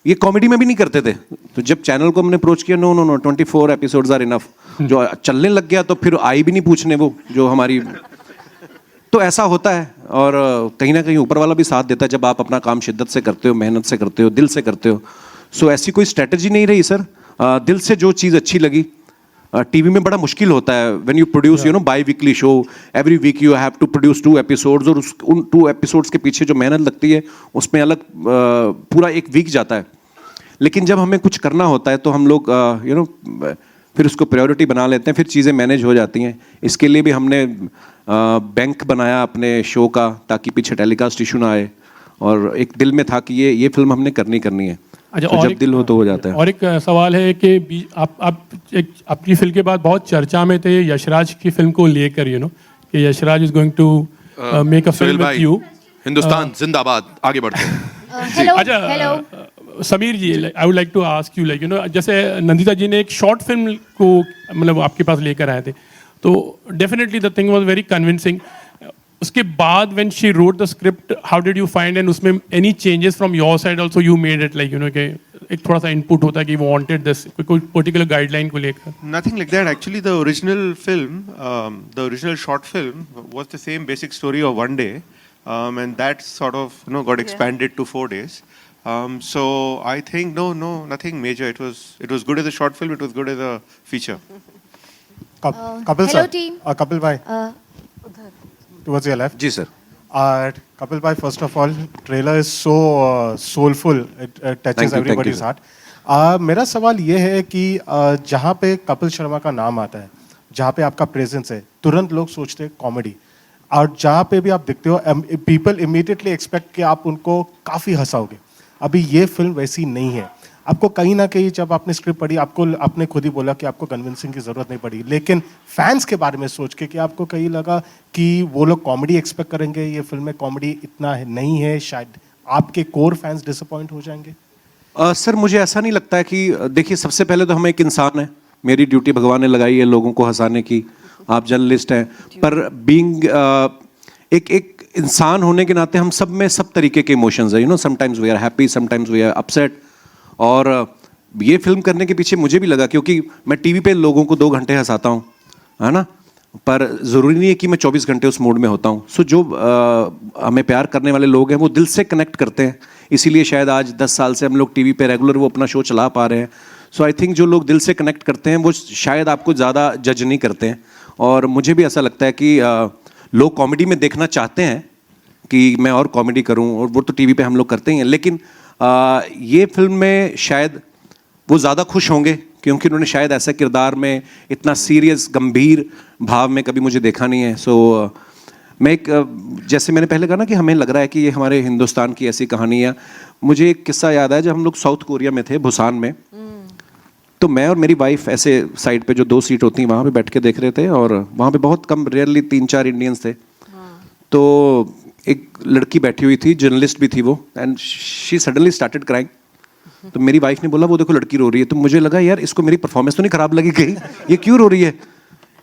Speaker 1: ये कॉमेडी में भी नहीं करते थे। तो जब चैनल को हमने अप्रोच किया, नो 24 एपिसोड्स आर इनफ, जो चलने लग गया तो फिर आई भी नहीं पूछने वो जो हमारी। तो ऐसा होता है, और कहीं ना कहीं ऊपर वाला भी साथ देता है जब आप अपना काम शिद्दत से करते हो, मेहनत से करते हो, दिल से करते हो। सो ऐसी कोई स्ट्रेटजी नहीं रही सर, दिल से जो चीज़ अच्छी लगी। टीवी में बड़ा मुश्किल होता है when you produce biweekly show, every week you have to produce 2 episodes, और उन 2 एपिसोड्स के पीछे जो मेहनत लगती है उसमें अलग पूरा एक वीक जाता है। लेकिन जब हमें कुछ करना होता है तो हम लोग फिर उसको प्रायोरिटी बना लेते हैं, फिर चीज़ें मैनेज हो जाती हैं। इसके लिए भी हमने बैंक बनाया अपने शो का, ताकि पीछे टेलीकास्ट इशू ना आए, और एक दिल में था कि ये फिल्म हमने करनी है।
Speaker 9: अच्छा,
Speaker 1: तो जब दिल हो तो हो जाता है।
Speaker 9: और एक सवाल है कि आप अपनी फिल्म के बाद बहुत चर्चा में थे यशराज की फिल्म को लेकर, कि Yashraj is going to make a film with you.
Speaker 2: Hindustan जिंदाबाद, आगे बढ़ते हैं।
Speaker 3: हेलो
Speaker 9: अच्छा, Sameer ji, I would like to ask you, जैसे नंदिता जी ने एक शॉर्ट फिल्म को मतलब आपके पास लेकर आए थे, तो definitely the thing was very convincing. उसके बाद when she wrote the script, how did you find, and उसमें any changes from your side also you made it, कि एक थोड़ा सा इनपुट होता है कि वो वांटेड दिस, कोई पर्टिकुलर गाइडलाइन को लेकर?
Speaker 6: Nothing like that. Actually, the original film, the original short film, was the same basic story of one day, and that sort of got expanded to 4 days. So I think no, nothing major. It was good as a short film. It was good as a feature.
Speaker 10: Kapil
Speaker 3: hello
Speaker 10: sir.
Speaker 3: team.
Speaker 10: Kapil bhai. Towards your left.
Speaker 1: जी sir.
Speaker 10: Kapil bhai, first of all, trailer is so soulful. It touches
Speaker 1: Thank you,
Speaker 10: everybody's
Speaker 1: sir.
Speaker 10: heart. मेरा सवाल ये है कि जहाँ पे कपिल शर्मा का नाम आता है, जहाँ पे आपका प्रेजेंस है, तुरंत लोग सोचते हैं कॉमेडी, और जहाँ पे भी आप दिखते हो, पीपल इमीडिएटली एक्सपेक्ट कि आप उनको काफ़ी हंसाओगे. अभी ये फिल्म वैसी नहीं है. आपको कहीं ना कहीं जब आपने स्क्रिप्ट पढ़ी, आपको आपने खुद ही बोला कि आपको कन्विंसिंग की ज़रूरत नहीं पड़ी, लेकिन फैंस के बारे में सोच के कि आपको कहीं लगा कि वो लोग कॉमेडी एक्सपेक्ट करेंगे, ये फिल्म में कॉमेडी इतना नहीं है, शायद आपके कोर फैंस डिसअपॉइंट हो जाएंगे.
Speaker 1: सर मुझे ऐसा नहीं लगता है कि देखिए सबसे पहले तो हम एक इंसान है, मेरी ड्यूटी भगवान ने लगाई है लोगों को हंसाने की, आप जर्नलिस्ट हैं, पर बीइंग एक इंसान होने के नाते हम सब में सब तरीके के इमोशंस है, sometimes we are happy, sometimes we are upset. और ये फिल्म करने के पीछे मुझे भी लगा, क्योंकि मैं टीवी पे लोगों को 2 घंटे हंसाता हूँ, है ना, पर ज़रूरी नहीं है कि मैं 24 घंटे उस मूड में होता हूँ. सो जो हमें प्यार करने वाले लोग हैं वो दिल से कनेक्ट करते हैं, इसीलिए शायद आज 10 साल से हम लोग टीवी पे रेगुलर वो अपना शो चला पा रहे हैं. सो आई थिंक जो लोग दिल से कनेक्ट करते हैं वो शायद आपको ज़्यादा जज नहीं करते हैं. और मुझे भी ऐसा लगता है कि लोग कॉमेडी में देखना चाहते हैं कि मैं और कॉमेडी करूं, और वो तो टीवी पे हम लोग करते ही हैं, लेकिन ये फिल्म में शायद वो ज़्यादा खुश होंगे, क्योंकि उन्होंने शायद ऐसा किरदार में इतना सीरियस गंभीर भाव में कभी मुझे देखा नहीं है. सो मैं एक जैसे मैंने पहले कहा ना कि हमें लग रहा है कि ये हमारे हिंदुस्तान की ऐसी कहानी है. मुझे एक किस्सा याद आया, जब हम लोग साउथ कोरिया में थे, बुसान में, तो मैं और मेरी वाइफ ऐसे साइड पे जो 2 सीट होती हैं वहाँ पे बैठ के देख रहे थे, और वहाँ पे बहुत कम, रेयरली 3-4 इंडियंस थे. तो एक लड़की बैठी हुई थी, जर्नलिस्ट भी थी वो, and she suddenly started crying. तो मेरी वाइफ ने बोला वो देखो लड़की रो रही है. तो मुझे लगा यार इसको मेरी परफॉर्मेंस तो नहीं खराब लगी कहीं, ये क्यों रो रही है.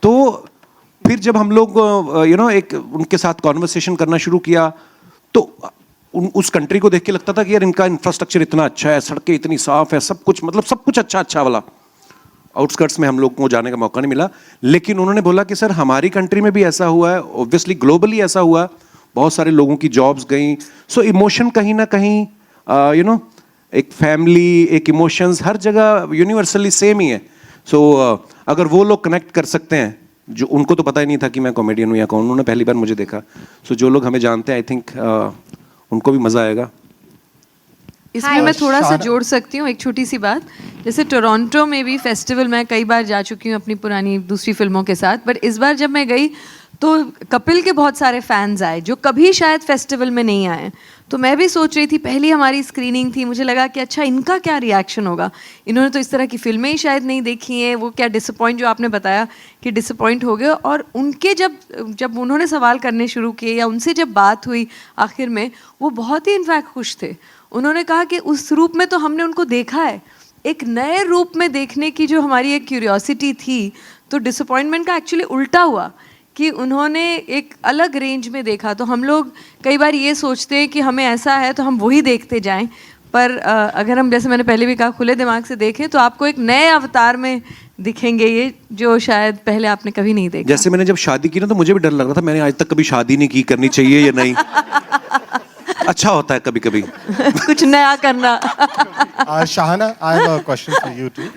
Speaker 1: तो फिर जब हम लोग एक उनके साथ कॉन्वर्सेशन करना शुरू किया, तो उस कंट्री को देख के लगता था कि यार इनका इंफ्रास्ट्रक्चर इतना अच्छा है, सड़कें इतनी साफ है, सब कुछ, मतलब सब कुछ अच्छा वाला. आउटस्कर्ट्स में हम लोग को जाने का मौका नहीं मिला, लेकिन उन्होंने बोला कि सर हमारी कंट्री में भी ऐसा हुआ है, ऑब्वियसली ग्लोबली ऐसा हुआ, बहुत सारे लोगों की जॉब्स गई. सो इमोशन कहीं ना कहीं एक फैमिली, एक इमोशंस हर जगह यूनिवर्सली सेम ही है. सो अगर वो लोग कनेक्ट कर सकते हैं, जो उनको तो पता ही नहीं था कि मैं कॉमेडियन हूँ या कौन, उन्होंने पहली बार मुझे देखा. सो जो लोग हमें जानते हैं, आई थिंक उनको भी मज़ा आएगा.
Speaker 5: इसमें मैं थोड़ा सा जोड़ सकती हूँ एक छोटी सी बात. जैसे टोरंटो में भी फेस्टिवल मैं कई बार जा चुकी हूँ अपनी पुरानी दूसरी फिल्मों के साथ, बट इस बार जब मैं गई तो कपिल के बहुत सारे फैंस आए जो कभी शायद फेस्टिवल में नहीं आए. तो मैं भी सोच रही थी, पहली हमारी स्क्रीनिंग थी, मुझे लगा कि अच्छा इनका क्या रिएक्शन होगा, इन्होंने तो इस तरह की फिल्में ही शायद नहीं देखी हैं, वो क्या डिसअपॉइंट, जो आपने बताया कि डिसअपॉइंट हो गए. और उनके जब उन्होंने सवाल करने शुरू किए या उनसे जब बात हुई आखिर में, वो बहुत ही इनफैक्ट खुश थे. उन्होंने कहा कि उस रूप में तो हमने उनको देखा है, एक नए रूप में देखने की जो हमारी एक क्यूरियोसिटी थी, तो डिसअपॉइंटमेंट का एक्चुअली उल्टा हुआ कि उन्होंने एक अलग रेंज में देखा. तो हम लोग कई बार ये सोचते हैं कि हमें ऐसा है तो हम वही देखते जाएं, पर अगर हम, जैसे मैंने पहले भी कहा, खुले दिमाग से देखें तो आपको एक नए अवतार में दिखेंगे ये, जो शायद पहले आपने कभी नहीं देखा.
Speaker 1: जैसे मैंने जब शादी की ना, तो मुझे भी डर लग रहा था, मैंने आज तक कभी शादी नहीं की, करनी चाहिए या नहीं. अच्छा होता है कभी कभी
Speaker 5: कुछ नया करना.
Speaker 10: Shahana, I have a question for you too.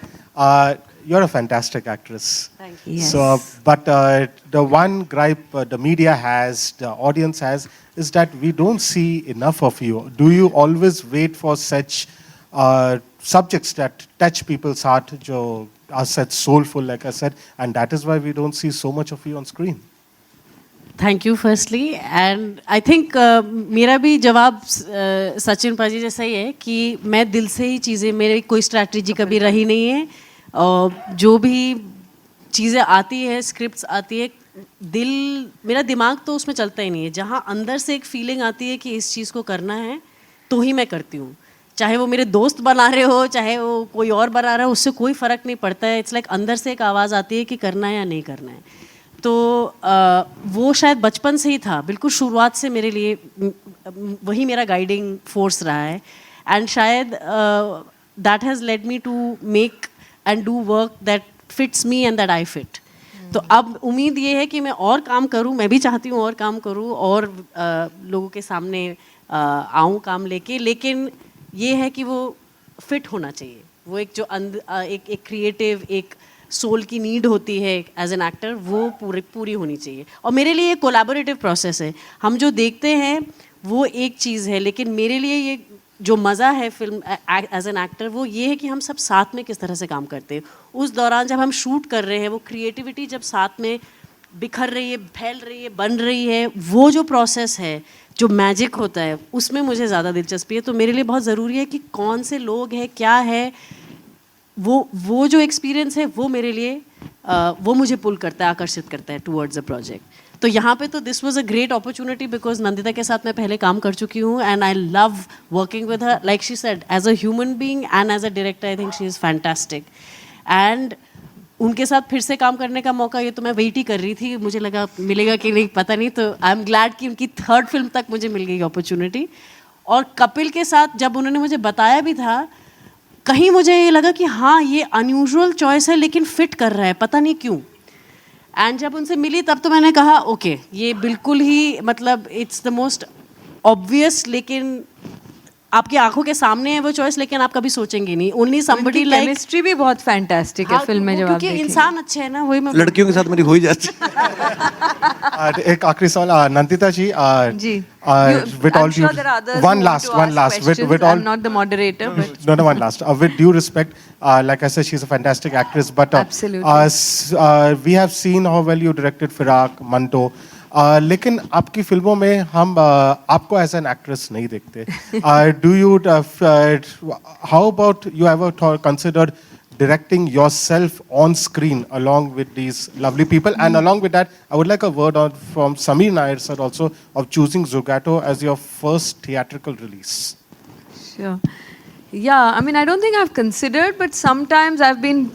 Speaker 10: You're a fantastic actress.
Speaker 5: Thank you. Yes.
Speaker 10: So, but the one gripe the media has, the audience has, is that we don't see enough of you. Do you always wait for such subjects that touch people's heart, जो are such soulful, like I said, and that is why we don't see so much of you on screen?
Speaker 4: Thank you firstly, and I think मेरा भी जवाब सचिन पाजी जैसा ही है कि मैं दिल से ही चीज़ें, मेरी कोई स्ट्रैटेजी कभी रही नहीं है. जो भी चीज़ें आती है, स्क्रिप्ट्स आती है, मेरा दिमाग तो उसमें चलता ही नहीं है. जहाँ अंदर से एक फीलिंग आती है कि इस चीज़ को करना है तो ही मैं करती हूँ. चाहे वो मेरे दोस्त बना रहे हो, चाहे वो कोई और बना रहा है, उससे कोई फ़र्क नहीं पड़ता है. इट्स लाइक अंदर से एक आवाज़ आती है कि करना है या नहीं करना है. तो वो शायद बचपन से ही था, बिल्कुल शुरुआत से मेरे लिए वही मेरा गाइडिंग फोर्स रहा है. एंड शायद that has led me to make and do work that fits me and that I fit. तो अब उम्मीद ये है कि मैं और काम करूं, मैं भी चाहती हूं और काम करूं और लोगों के सामने आऊं काम लेके, लेकिन ये है कि वो फिट होना चाहिए. वो एक जो एक क्रिएटिव, एक सोल की नीड होती है एज एन एक्टर, वो पूरी होनी चाहिए. और मेरे लिए ये कोलैबोरेटिव प्रोसेस है. हम जो देखते हैं वो एक चीज़ है, लेकिन मेरे लिए ये जो मज़ा है फिल्म एज एन एक्टर, वो ये है कि हम सब साथ में किस तरह से काम करते हैं. उस दौरान जब हम शूट कर रहे हैं, वो क्रिएटिविटी जब साथ में बिखर रही है, फैल रही है, बन रही है, वो जो प्रोसेस है, जो मैजिक होता है, उसमें मुझे ज़्यादा दिलचस्पी है. तो मेरे लिए बहुत ज़रूरी है कि कौन से लोग हैं, क्या है, वो जो एक्सपीरियंस है, वो मेरे लिए वो मुझे पुल करता है, आकर्षित करता है टुवर्ड्स द प्रोजेक्ट. तो यहाँ पे तो this was a great opportunity because Nandita के साथ मैं पहले काम कर चुकी हूँ and I love working with her. Like she said, as a human being and as a director I think she is fantastic. And उनके साथ फिर से काम करने का मौका, ये तो मैं वेट ही कर रही थी, मुझे लगा मिलेगा कि नहीं पता नहीं. तो आई एम ग्लैड कि उनकी 3rd फिल्म तक मुझे मिल गई अपॉर्चुनिटी. और कपिल के साथ जब उन्होंने मुझे बताया भी था, कहीं मुझे ये लगा कि हाँ ये अनयूजुअल चॉइस है लेकिन फिट कर रहा है, पता नहीं क्यों. एंड जब उनसे मिली तब तो मैंने कहा ओके, ये बिल्कुल ही मतलब इट्स द मोस्ट ऑब्वियस, लेकिन आपकी आंखों के सामने है वो चॉइस, लेकिन आप कभी सोचेंगे नहीं. ओनली समबडी लाइक
Speaker 5: केमिस्ट्री भी बहुत फैंटास्टिक है फिल्म में. जब आप
Speaker 4: क्योंकि इंसान अच्छे हैं ना, वही मैं
Speaker 1: लड़कियों के साथ मेरी हो ही जाती.
Speaker 10: एक आखिरी सवाल नंदिता जी.
Speaker 5: जी.
Speaker 10: With all
Speaker 5: I'm sure
Speaker 10: due,
Speaker 5: there are others
Speaker 10: one
Speaker 5: who want
Speaker 10: last,
Speaker 5: to
Speaker 10: one
Speaker 5: ask
Speaker 10: last.
Speaker 5: questions.
Speaker 10: With all,
Speaker 5: I'm not the moderator, but
Speaker 10: no, one last. With due respect, like I said, she's a fantastic actress. But
Speaker 5: Absolutely.
Speaker 10: We have seen how well you directed Firak, Manto. लेकिन आपकी फिल्मों में हम आपको as an actress नहीं देखते. Do you how about you ever considered directing yourself on screen along with these lovely people? And along with that, I would like a word on from Sameer Nair sir also of choosing Zugato as your first theatrical release.
Speaker 5: Sure. Yeah, I mean, I don't think I've considered, but sometimes I've been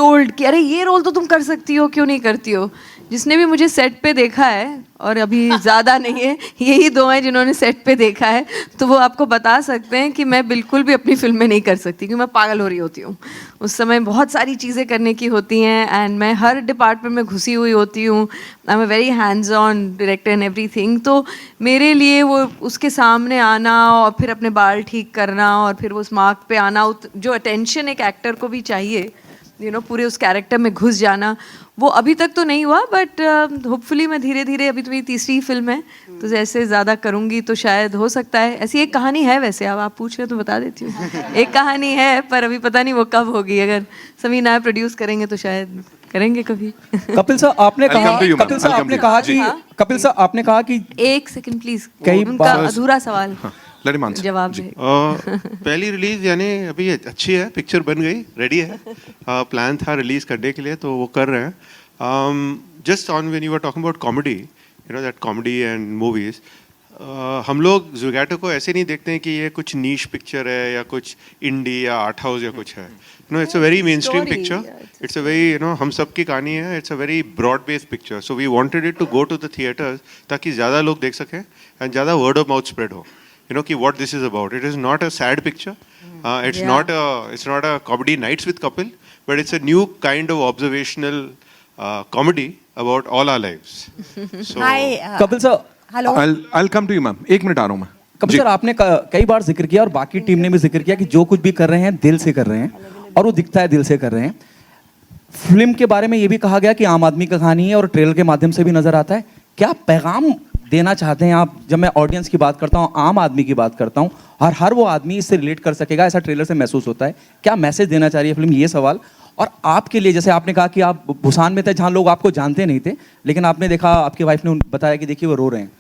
Speaker 5: told कि अरे ये role तो तुम कर सकती हो, क्यों नहीं करती हो. जिसने भी मुझे सेट पे देखा है, और अभी ज़्यादा नहीं है, यही 2 हैं जिन्होंने सेट पे देखा है, तो वो आपको बता सकते हैं कि मैं बिल्कुल भी अपनी फिल्म में नहीं कर सकती, क्योंकि मैं पागल हो रही होती हूँ. उस समय बहुत सारी चीज़ें करने की होती हैं एंड मैं हर डिपार्टमेंट में घुसी हुई होती हूँ. I am a very hands on director and everything. तो मेरे लिए वो उसके सामने आना और फिर अपने बाल ठीक करना और फिर वो उस मार्क पे आना, जो अटेंशन एक एक्टर को भी चाहिए, पूरे उस कैरेक्टर में घुस जाना, वो अभी तक तो नहीं हुआ. बट होपफुली मैं धीरे धीरे, अभी तो मेरी 3री फिल्म है, तो जैसे ज़्यादा करूँगी तो शायद हो सकता है. ऐसी एक कहानी है वैसे, अब आप पूछ रहे हो तो बता देती हूँ. एक कहानी है, पर अभी पता नहीं वो कब होगी. अगर समीर नायर प्रोड्यूस करेंगे तो शायद करेंगे कभी.
Speaker 8: कपिल सर आपने कहा, कपिल सर आपने कहा कि
Speaker 5: 1 सेकंड प्लीज,
Speaker 8: कई
Speaker 5: उनका अधूरा सवाल जवाब दे.
Speaker 6: पहली रिलीज यानी अभी अच्छी है, पिक्चर बन गई, रेडी है. प्लान था रिलीज करने के लिए, तो वो कर रहे हैं. Just on when you were talking about comedy, you know that comedy and movies, हम लोग जुगैटो को ऐसे नहीं देखते हैं कि ये कुछ नीश पिक्चर है या कुछ इंडी या आर्ट हाउस या कुछ है. No, it's a very mainstream picture. It's a very, हम सब की कहानी है. It's a very broad based picture. So we wanted it to go to the theatres ताकि ज़्यादा लोग देख सकें एंड ज़्यादा वर्ड ऑफ माउथ स्प्रेड हो. Ki what this is about. It is not a sad picture. It's not a comedy nights with Kapil, but it's a new kind of observational comedy about all our lives. So,
Speaker 11: Hi,
Speaker 8: Kapil sir,
Speaker 11: hello.
Speaker 2: I'll come to you, ma'am. 1 minute आ रहा हूँ मैं.
Speaker 8: Kapil sir आपने कई बार जिक्र किया और बाकी टीम ने भी जिक्र किया कि जो कुछ भी कर रहे हैं दिल से कर रहे हैं, और वो दिखता है दिल से कर रहे हैं. फिल्म के बारे में ये भी कहा गया कि आम आदमी का कहानी है और ट्रेलर के माध्यम से भी नजर आता है. क्या पैगाम देना चाहते हैं आप? जब मैं ऑडियंस की बात करता हूँ, आम आदमी की बात करता हूँ, और हर वो आदमी इससे रिलेट कर सकेगा, ऐसा ट्रेलर से महसूस होता है. क्या मैसेज देना चाह रही है फिल्म, ये सवाल. और आपके लिए, जैसे आपने कहा कि आप भूसान में थे जहाँ लोग आपको जानते नहीं थे, लेकिन आपने देखा, आपकी वाइफ ने बताया कि देखिए वो रो रहे हैं.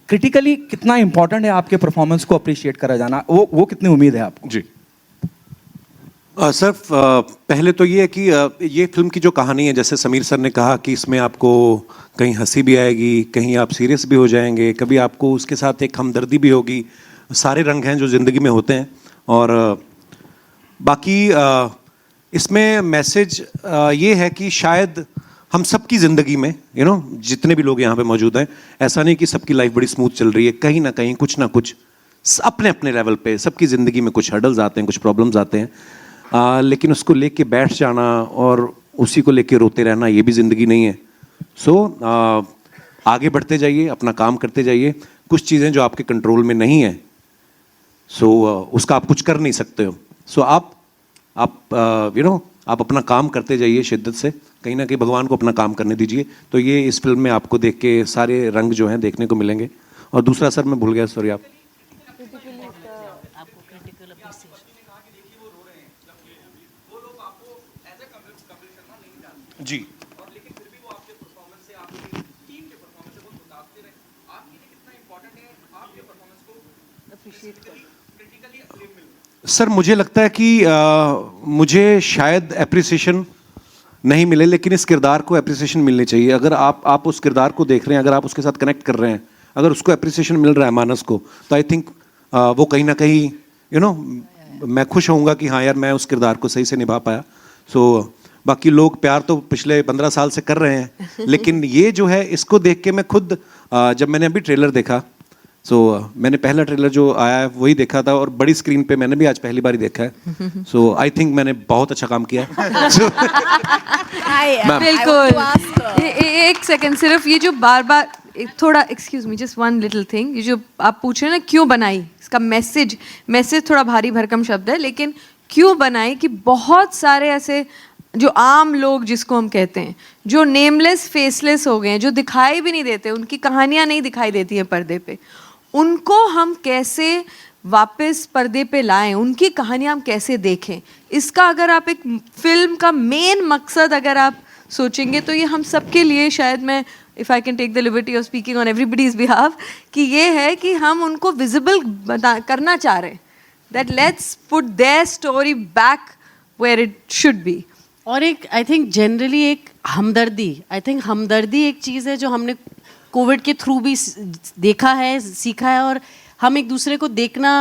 Speaker 8: क्रिटिकली कितना इंपॉर्टेंट है आपके परफॉर्मेंस को अप्रिशिएट करा जाना, वो कितनी उम्मीद है आपको?
Speaker 2: जी.
Speaker 1: सर, पहले तो ये है कि ये फिल्म की जो कहानी है, जैसे समीर सर ने कहा कि इसमें आपको कहीं हंसी भी आएगी, कहीं आप सीरियस भी हो जाएंगे, कभी आपको उसके साथ एक हमदर्दी भी होगी. सारे रंग हैं जो ज़िंदगी में होते हैं. और बाकी इसमें मैसेज ये है कि शायद हम सबकी ज़िंदगी में, जितने भी लोग यहाँ पे मौजूद हैं, ऐसा नहीं कि सबकी लाइफ बड़ी स्मूथ चल रही है. कहीं ना कुछ अपने अपने लेवल पे सबकी ज़िंदगी में कुछ हर्डल्स आते हैं, कुछ प्रॉब्लम्स आते हैं. लेकिन उसको लेके बैठ जाना और उसी को लेके रोते रहना ये भी ज़िंदगी नहीं है. सो आगे बढ़ते जाइए, अपना काम करते जाइए. कुछ चीज़ें जो आपके कंट्रोल में नहीं है, सो उसका आप कुछ कर नहीं सकते हो. सो आप आप अपना काम करते जाइए शिद्दत से. कहीं ना कहीं भगवान को अपना काम करने दीजिए. तो ये इस फिल्म में आपको देख के सारे रंग जो हैं देखने को मिलेंगे. और दूसरा सर मैं भूल गया, सॉरी. आप जी सर मुझे लगता है कि मुझे शायद एप्रिसिएशन नहीं मिले, लेकिन इस किरदार को एप्रिसिएशन मिलनी चाहिए. अगर आप उस किरदार को देख रहे हैं, अगर आप उसके साथ कनेक्ट कर रहे हैं, अगर उसको एप्रिसिएशन मिल रहा है मानस को, तो आई थिंक वो कहीं ना कहीं मैं खुश होऊंगा कि हाँ यार मैं उस किरदार को सही से निभा पाया. सो बाकी लोग प्यार तो पिछले 15 साल से कर रहे हैं, लेकिन ये जो है इसको देख के मैं खुद जब मैंने अभी ट्रेलर देखा, मैंने पहला ट्रेलर जो आया है वही देखा था और बड़ी स्क्रीन पे मैंने भी आज पहली बार ही देखा है. सो आई थिंक मैंने बहुत अच्छा काम किया है.
Speaker 5: बिल्कुल. एक सेकंड, सिर्फ ये जो बार बार थोड़ा excuse me, just one little thing. ये जो आप पूछ रहे हैं ना क्यों बनाई, इसका मैसेज थोड़ा भारी भरकम शब्द है, लेकिन क्यों बनाई कि बहुत सारे ऐसे जो आम लोग जिसको हम कहते हैं, जो नेमलेस फेसलेस हो गए हैं, जो दिखाई भी नहीं देते, उनकी कहानियां नहीं दिखाई देती हैं पर्दे पे, उनको हम कैसे वापस पर्दे पे लाएं, उनकी कहानियां हम कैसे देखें, इसका अगर आप एक फिल्म का मेन मकसद अगर आप सोचेंगे तो ये हम सबके लिए, शायद मैं if I can take the liberty of speaking on everybody's behalf, कि ये है कि हम उनको विजिबल करना चाह रहे हैं, that let's put their story back where it should be.
Speaker 4: और एक आई थिंक जनरली एक हमदर्दी एक चीज़ है जो हमने कोविड के थ्रू भी देखा है, सीखा है, और हम एक दूसरे को देखना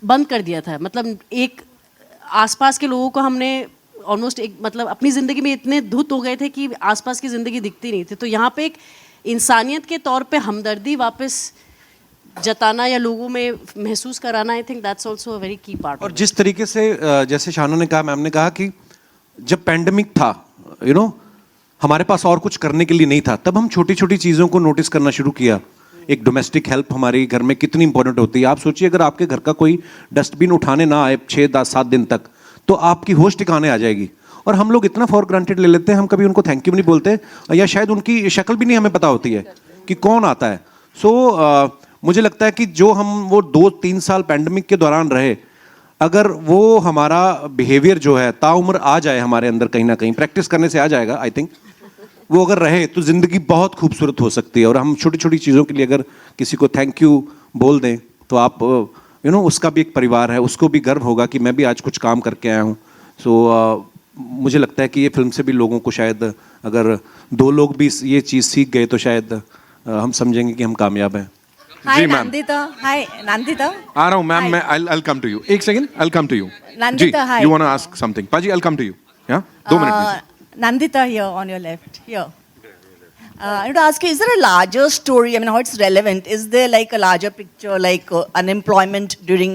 Speaker 4: बंद कर दिया था. मतलब एक आसपास के लोगों को हमने ऑलमोस्ट एक अपनी ज़िंदगी में इतने धुत हो गए थे कि आसपास की ज़िंदगी दिखती नहीं थी. तो यहाँ पे एक इंसानियत के तौर पे हमदर्दी वापस जताना या लोगों में महसूस कराना, I think that's also a very की पार्ट.
Speaker 1: और जिस तरीके से जैसे शाना ने कहा, मैम ने कहा कि जब पैंडेमिक था, हमारे पास और कुछ करने के लिए नहीं था, तब हम छोटी छोटी चीज़ों को नोटिस करना शुरू किया. एक डोमेस्टिक हेल्प हमारे घर में कितनी इंपॉर्टेंट होती है. आप सोचिए अगर आपके घर का कोई डस्टबिन उठाने ना आए 6-7 दिन तक, तो आपकी होश ठिकाने आ जाएगी. और हम लोग इतना फॉर ग्रांटेड ले लेते हैं, हम कभी उनको थैंक यू नहीं बोलते, या शायद उनकी शक्ल भी नहीं हमें पता होती है कि कौन आता है. सो मुझे लगता है कि जो हम वो 2-3 साल पैंडेमिक के दौरान रहे, अगर वो हमारा बिहेवियर जो है ताउम्र आ जाए हमारे अंदर, कहीं ना कहीं प्रैक्टिस करने से आ जाएगा, आई थिंक वो अगर रहे तो ज़िंदगी बहुत खूबसूरत हो सकती है. और हम छोटी छोटी चीज़ों के लिए अगर किसी को थैंक यू बोल दें, तो आप उसका भी एक परिवार है, उसको भी गर्व होगा कि मैं भी आज कुछ काम करके आया हूँ. सो मुझे लगता है कि ये फिल्म से भी लोगों को शायद, अगर 2 लोग भी ये चीज़ सीख गए, तो शायद हम समझेंगे कि हम कामयाब हैं.
Speaker 2: जी मैम.
Speaker 11: नंदिता
Speaker 2: आ रहा हूँ मैम. मैं I'll come to you. एक second, I'll come to you.
Speaker 11: Nandita, hi.
Speaker 2: You want to ask something? Paji, I'll come to you. Yeah, 2 minutes. Please.
Speaker 11: Nandita here on your left. Here. I want to ask you, is there a larger story? I mean, how it's relevant? Is there like a larger picture, like unemployment during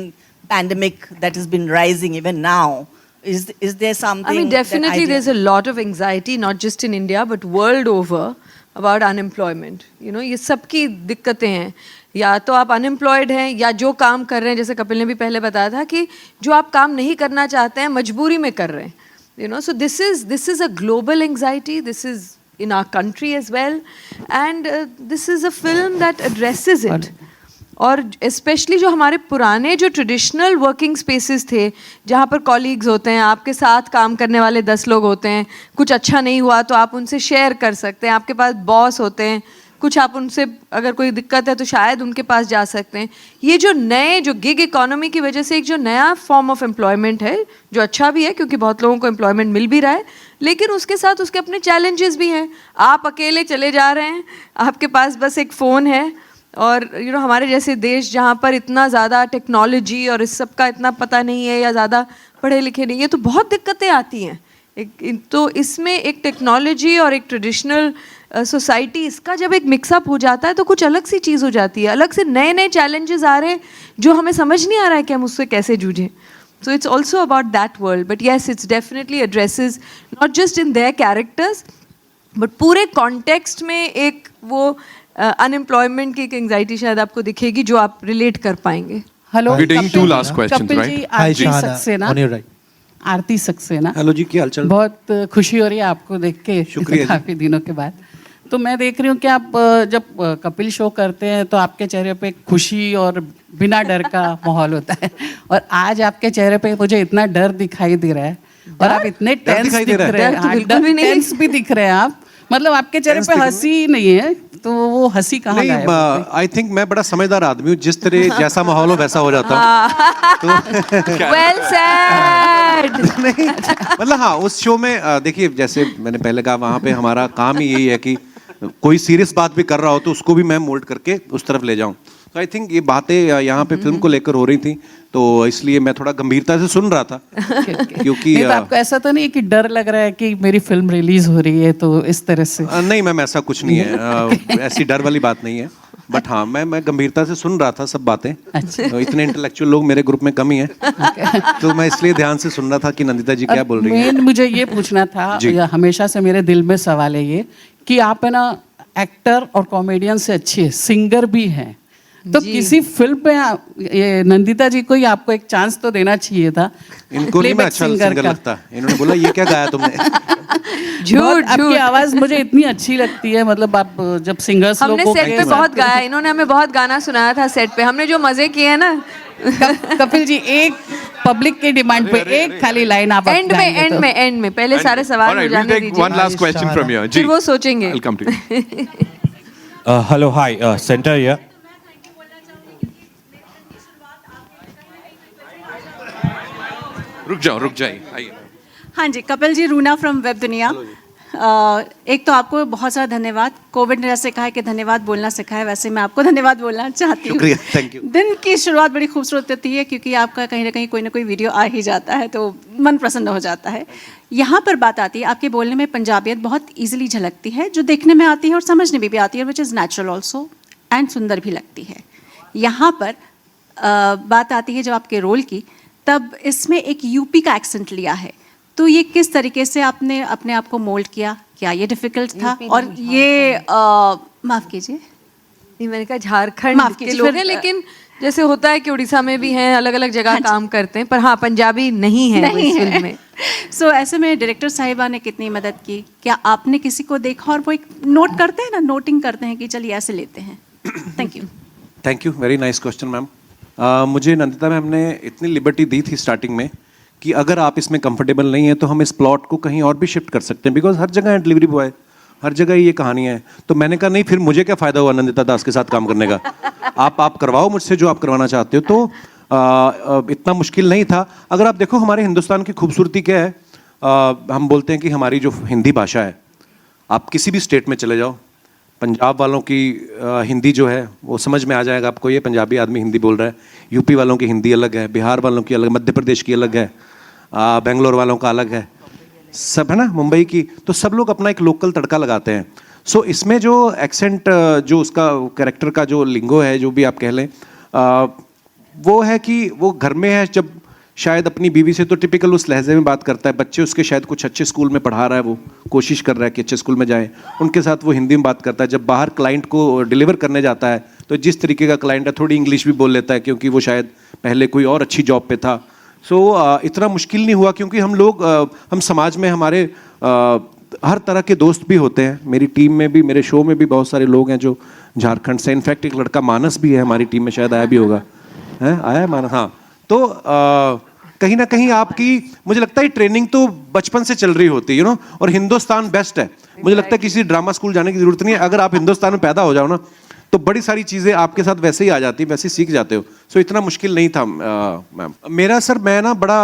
Speaker 11: pandemic that has been rising even now? Is there something?
Speaker 5: I mean, definitely there's a lot of anxiety, not just in India, but world over about unemployment. ये सबकी दिक्कतें हैं. या तो आप unemployed हैं, या जो काम कर रहे हैं, जैसे कपिल ने भी पहले बताया था कि जो आप काम नहीं करना चाहते हैं मजबूरी में कर रहे हैं. So this is a global anxiety. This is in our country as well, and this is a film that addresses it. और स्पेशली जो हमारे पुराने जो ट्रेडिशनल वर्किंग स्पेसेस थे, जहाँ पर कॉलीग्स होते हैं, आपके साथ काम करने वाले 10 लोग होते हैं, कुछ अच्छा नहीं हुआ तो आप उनसे शेयर कर सकते हैं, आपके पास बॉस होते हैं, कुछ आप उनसे अगर कोई दिक्कत है तो शायद उनके पास जा सकते हैं. ये जो नए जो गिग इकोनॉमी की वजह से एक जो नया फॉर्म ऑफ एम्प्लॉयमेंट है, जो अच्छा भी है क्योंकि बहुत लोगों को एम्प्लॉयमेंट मिल भी रहा है, लेकिन उसके साथ उसके अपने चैलेंजेस भी हैं. आप अकेले चले जा रहे हैं, आपके पास बस एक फ़ोन है, और हमारे जैसे देश जहाँ पर इतना ज़्यादा टेक्नोलॉजी और इस सब का इतना पता नहीं है, या ज़्यादा पढ़े लिखे नहीं है, तो बहुत दिक्कतें आती हैं. तो इसमें एक टेक्नोलॉजी और एक ट्रेडिशनल सोसाइटी, इसका जब एक मिक्सअप हो जाता है तो कुछ अलग सी चीज़ हो जाती है. अलग से नए नए चैलेंजेस आ रहे हैं जो हमें समझ नहीं आ रहा है कि हम उससे कैसे जूझें. So it's also about that world. But yes, it's definitely addresses not just in their characters, but पूरे context में एक वो unemployment की एक anxiety शायद आपको दिखेगी जो आप relate कर पाएंगे.
Speaker 12: Hello
Speaker 2: We're doing two last questions,
Speaker 12: Kapil
Speaker 2: right?
Speaker 12: जी, आरती सक्सेना, आरती सक्सेना,
Speaker 1: हेलो जी, क्या हालचाल?
Speaker 12: बहुत खुशी हो रही है आपको देख के
Speaker 1: शुक्रिया जी।
Speaker 12: काफी दिनों के बाद. तो मैं देख रही हूँ कि आप जब कपिल शो करते हैं तो आपके चेहरे पे खुशी और बिना डर का माहौल होता है, और आज आपके चेहरे पे मुझे इतना डर दिखाई दे रहा है और आप इतने टेंस
Speaker 1: दिखाई दे
Speaker 12: दिख
Speaker 1: रहा है?
Speaker 12: रहे हैं.
Speaker 5: डर तो
Speaker 12: हाँ,
Speaker 5: बिल्कुल भी नहीं.
Speaker 12: टेंस भी दिख रहे हैं आप, मतलब आपके चेहरे पे हंसी नहीं है, तो वो हंसी कहाँ
Speaker 1: नहीं,
Speaker 12: गायब हो गई?
Speaker 1: आई थिंक मैं बड़ा समझदार आदमी हूँ, जिस तरह जैसा माहौल हो वैसा हो जाता हूँ.
Speaker 5: Well said.
Speaker 1: नहीं, मतलब हाँ, उस शो में देखिए, जैसे मैंने पहले कहा, वहाँ पे हमारा काम ही यही है कि कोई सीरियस बात भी कर रहा हो तो उसको भी मैं मोल्ड करके उस तरफ ले जाऊं. तो आई थिंक ये बातें यहाँ पे फिल्म को लेकर हो रही थी, तो इसलिए मैं थोड़ा गंभीरता से सुन रहा था. क्योंकि
Speaker 12: नहीं, तो आपको ऐसा तो नहीं कि डर लग रहा है कि मेरी फिल्म रिलीज हो रही है तो इस तरह से?
Speaker 1: नहीं मैम, ऐसा कुछ नहीं है. ऐसी डर वाली बात नहीं है. बट हाँ, मैं गंभीरता से सुन रहा था सब बातें. तो इतने इंटेलेक्चुअल लोग मेरे ग्रुप में कम ही हैं, तो मैं इसलिए ध्यान से सुन रहा था कि नंदिता जी क्या बोल रही हैं.
Speaker 12: मेन मुझे ये पूछना था, या हमेशा से मेरे दिल में सवाल है ये, कि आप है ना एक्टर और कॉमेडियन से अच्छे सिंगर भी हैं, तो किसी फिल्म में ये नंदिता जी को ही आपको एक चांस तो देना चाहिए था.
Speaker 1: इनको नहीं मैं अच्छा सिंगर लगता. इन्होंने बोला ये क्या गाया तुमने.
Speaker 12: झूठ. आपकी आवाज मुझे इतनी अच्छी लगती है, मतलब आप जब सिंगर्स
Speaker 5: हमने
Speaker 12: लोगों
Speaker 5: सेट पे बहुत गाया, इन्होंने हमें बहुत गाना सुनाया था सेट पे, हमने जो मजे किए हैं ना.
Speaker 12: कपिल जी, एक पब्लिक की डिमांड पे एक खाली लाइन आप
Speaker 5: एंड में पहले सारे सवाल हो जाने दीजिए.
Speaker 2: One last question from here.
Speaker 5: फिर वो सोचेंगे.
Speaker 2: I'll come to you.
Speaker 13: Hello, hi, Center here.
Speaker 2: रुक जाइए, आइए.
Speaker 14: हाँ जी, कपिल जी, रूना फ्रॉम वेब दुनिया. एक तो आपको बहुत सारा धन्यवाद. कोविड ने जैसे कहा है कि धन्यवाद बोलना सिखाया, वैसे मैं आपको धन्यवाद बोलना चाहती हूँ.
Speaker 1: शुक्रिया, थैंक यू.
Speaker 14: दिन की शुरुआत बड़ी खूबसूरत होती है क्योंकि आपका कहीं ना कोई वीडियो आ ही जाता है तो मन प्रसन्न हो जाता है. यहाँ पर बात आती है, आपके बोलने में पंजाबियत बहुत ईजिली झलकती है, जो देखने में आती है और समझने में भी आती है, which is natural also and सुंदर भी लगती है. यहाँ पर बात आती है जब आपके रोल की, तब इसमें एक यूपी का एक्सेंट लिया है, तो ये किस तरीके से आपने अपने आप को मोल्ड किया? क्या ये डिफिकल्ट था? और ये माफ कीजिए,
Speaker 5: नहीं, मैंने कहा झारखंड के लोग हैं, लेकिन जैसे होता है कि उड़ीसा में भी हैं, अलग अलग जगह काम करते हैं, पर हाँ पंजाबी नहीं है इस फिल्म में.
Speaker 14: सो ऐसे में डायरेक्टर साहिबा ने कितनी मदद की? क्या आपने किसी को देखा और वो एक नोट करते हैं ना, नोटिंग करते हैं कि चलिए ऐसे लेते हैं?
Speaker 1: Thank you, very nice question ma'am. मुझे नंदिता मैम ने इतनी लिबर्टी दी थी स्टार्टिंग में कि अगर आप इसमें कंफर्टेबल नहीं है तो हम इस प्लॉट को कहीं और भी शिफ्ट कर सकते हैं, बिकॉज हर जगह डिलीवरी बॉय, हर जगह ये कहानियाँ हैं. तो मैंने कहा नहीं, फिर मुझे क्या फ़ायदा हुआ नंदिता दास के साथ काम करने का. आप करवाओ मुझसे जो आप करवाना चाहते हो. तो इतना मुश्किल नहीं था. अगर आप देखो हमारे हिंदुस्तान की खूबसूरती क्या है, हम बोलते हैं कि हमारी जो हिंदी भाषा है, आप किसी भी स्टेट में चले जाओ, पंजाब वालों की हिंदी जो है वो समझ में आ जाएगा आपको, ये पंजाबी आदमी हिंदी बोल रहा है. यूपी वालों की हिंदी अलग है, बिहार वालों की अलग, मध्य प्रदेश की अलग है, बेंगलोर वालों का अलग है, सब है ना, मुंबई की. तो सब लोग अपना एक लोकल तड़का लगाते हैं. सो इसमें जो एक्सेंट, जो उसका कैरेक्टर का जो लिंगो है, जो भी आप कह लें, वो है कि वो घर में है, जब शायद अपनी बीवी से तो टिपिकल उस लहजे में बात करता है. बच्चे उसके शायद कुछ अच्छे स्कूल में पढ़ा रहा है, वो कोशिश कर रहा है कि अच्छे स्कूल में जाएं, उनके साथ वो हिंदी में बात करता है. जब बाहर क्लाइंट को डिलीवर करने जाता है तो जिस तरीके का क्लाइंट है, थोड़ी इंग्लिश भी बोल लेता है क्योंकि वो शायद पहले कोई और अच्छी जॉब पे था. सो इतना मुश्किल नहीं हुआ क्योंकि हम लोग, हम समाज में हमारे हर तरह के दोस्त भी होते हैं. मेरी टीम में भी, मेरे शो में भी बहुत सारे लोग हैं जो झारखंड से. इनफैक्ट एक लड़का मानस भी है हमारी टीम में, शायद आया भी होगा, है आया है मानस. हाँ, तो कहीं ना कहीं आपकी, मुझे लगता है ट्रेनिंग तो बचपन से चल रही होती है, यू नो. और हिंदुस्तान बेस्ट है. मुझे लगता है किसी ड्रामा स्कूल जाने की जरूरत नहीं है. अगर आप हिंदुस्तान में पैदा हो जाओ ना, तो बड़ी सारी चीज़ें आपके साथ वैसे ही आ जाती, वैसे ही सीख जाते हो. सो इतना मुश्किल नहीं था मैम. मेरा सर, मैं ना बड़ा,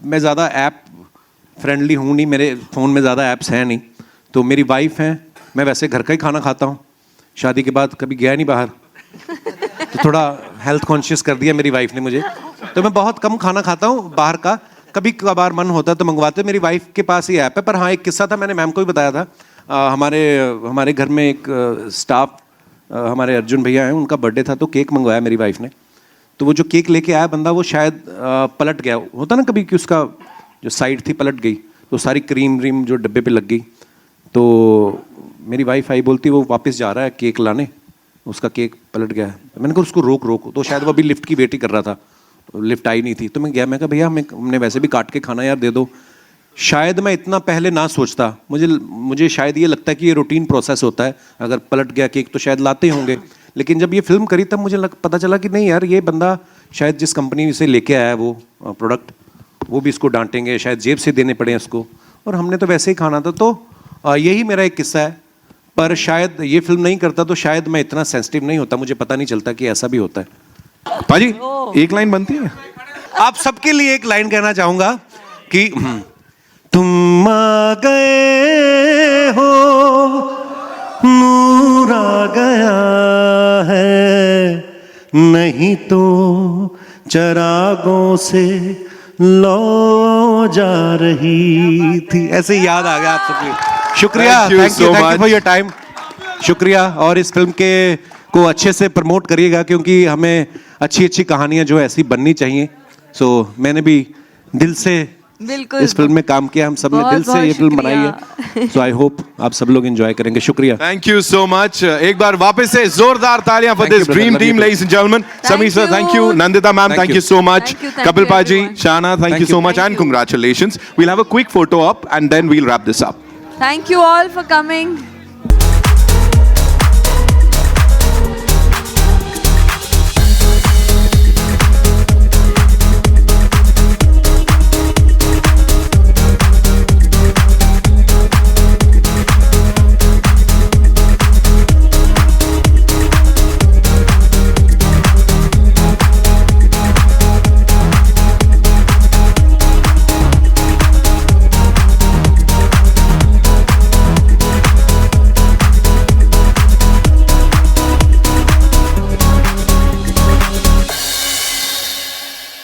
Speaker 1: मैं ज़्यादा ऐप फ्रेंडली हूँ नहीं, मेरे फ़ोन में ज़्यादा ऐप्स हैं नहीं. तो मेरी वाइफ हैं, मैं वैसे घर का ही खाना खाता हूँ. शादी के बाद कभी गया नहीं बाहर, तो थोड़ा हेल्थ कॉन्शियस कर दिया मेरी वाइफ ने मुझे. तो मैं बहुत कम खाना खाता हूँ बाहर का. कभी कभार मन होता है तो मंगवाते. मेरी वाइफ के पास ही ऐप है. पर हाँ, एक किस्सा था, मैंने मैम को भी बताया था. हमारे घर में एक स्टाफ, हमारे अर्जुन भैया हैं, उनका बर्थडे था, तो केक मंगवाया मेरी वाइफ ने. तो वो जो केक लेके आया बंदा वो शायद पलट गया होता ना कभी कि उसका जो साइड थी पलट गई, तो सारी क्रीम व्रीम जो डब्बे पे लग गई। तो मेरी वाइफ आई बोलती वो वापस जा रहा है केक लाने, उसका केक पलट गया है। मैंने कहा उसको रोक रोक, तो शायद वो अभी लिफ्ट की वेट ही कर रहा था, तो लिफ्ट आई नहीं थी। तो मैं गया, मैं कहा भैया हमने वैसे भी काट के खाना यार दे दो। शायद मैं इतना पहले ना सोचता, मुझे शायद ये लगता है कि ये रूटीन प्रोसेस होता है, अगर पलट गया केक तो शायद लाते ही होंगे। लेकिन जब ये फिल्म करी तब मुझे पता चला कि नहीं यार, ये बंदा शायद जिस कंपनी से लेके आया वो प्रोडक्ट, वो भी इसको डांटेंगे, शायद जेब से देने पड़े इसको, और हमने तो वैसे ही खाना था। तो यही मेरा एक किस्सा है। पर शायद ये फिल्म नहीं करता तो शायद मैं इतना सेंसिटिव नहीं होता, मुझे पता नहीं चलता कि ऐसा भी होता है।
Speaker 2: पाजी एक लाइन बनती है?
Speaker 1: आप सबके लिए एक लाइन कहना चाहूंगा कि तुम आ गए हो, नूर आ गया है, नहीं तो चरागों से लो जा रही थी। ऐसे ही याद आ गया आप सबके। शुक्रिया, thank you for your time. शुक्रिया, और इस फिल्म के को अच्छे से प्रमोट करिएगा, क्योंकि हमें अच्छी अच्छी कहानियां जो ऐसी बननी चाहिए। सो मैंने भी दिल से
Speaker 5: बिल्कुल
Speaker 1: इस फिल्म में काम किया, हम सब ने दिल से ये फिल्म बनाई है। सो आई होप आप सब लोग एंजॉय करेंगे। शुक्रिया,
Speaker 2: थैंक यू सो मच। एक बार वापस से जोरदार तालियां for this dream team, ladies and gentleman. Sameer sir thank you, Nandita ma'am thank you so much, Kapil पाजी, Shahana thank you so much, and congratulations. We'll have a quick photo up and then we'll wrap this up.
Speaker 5: Thank you all for coming.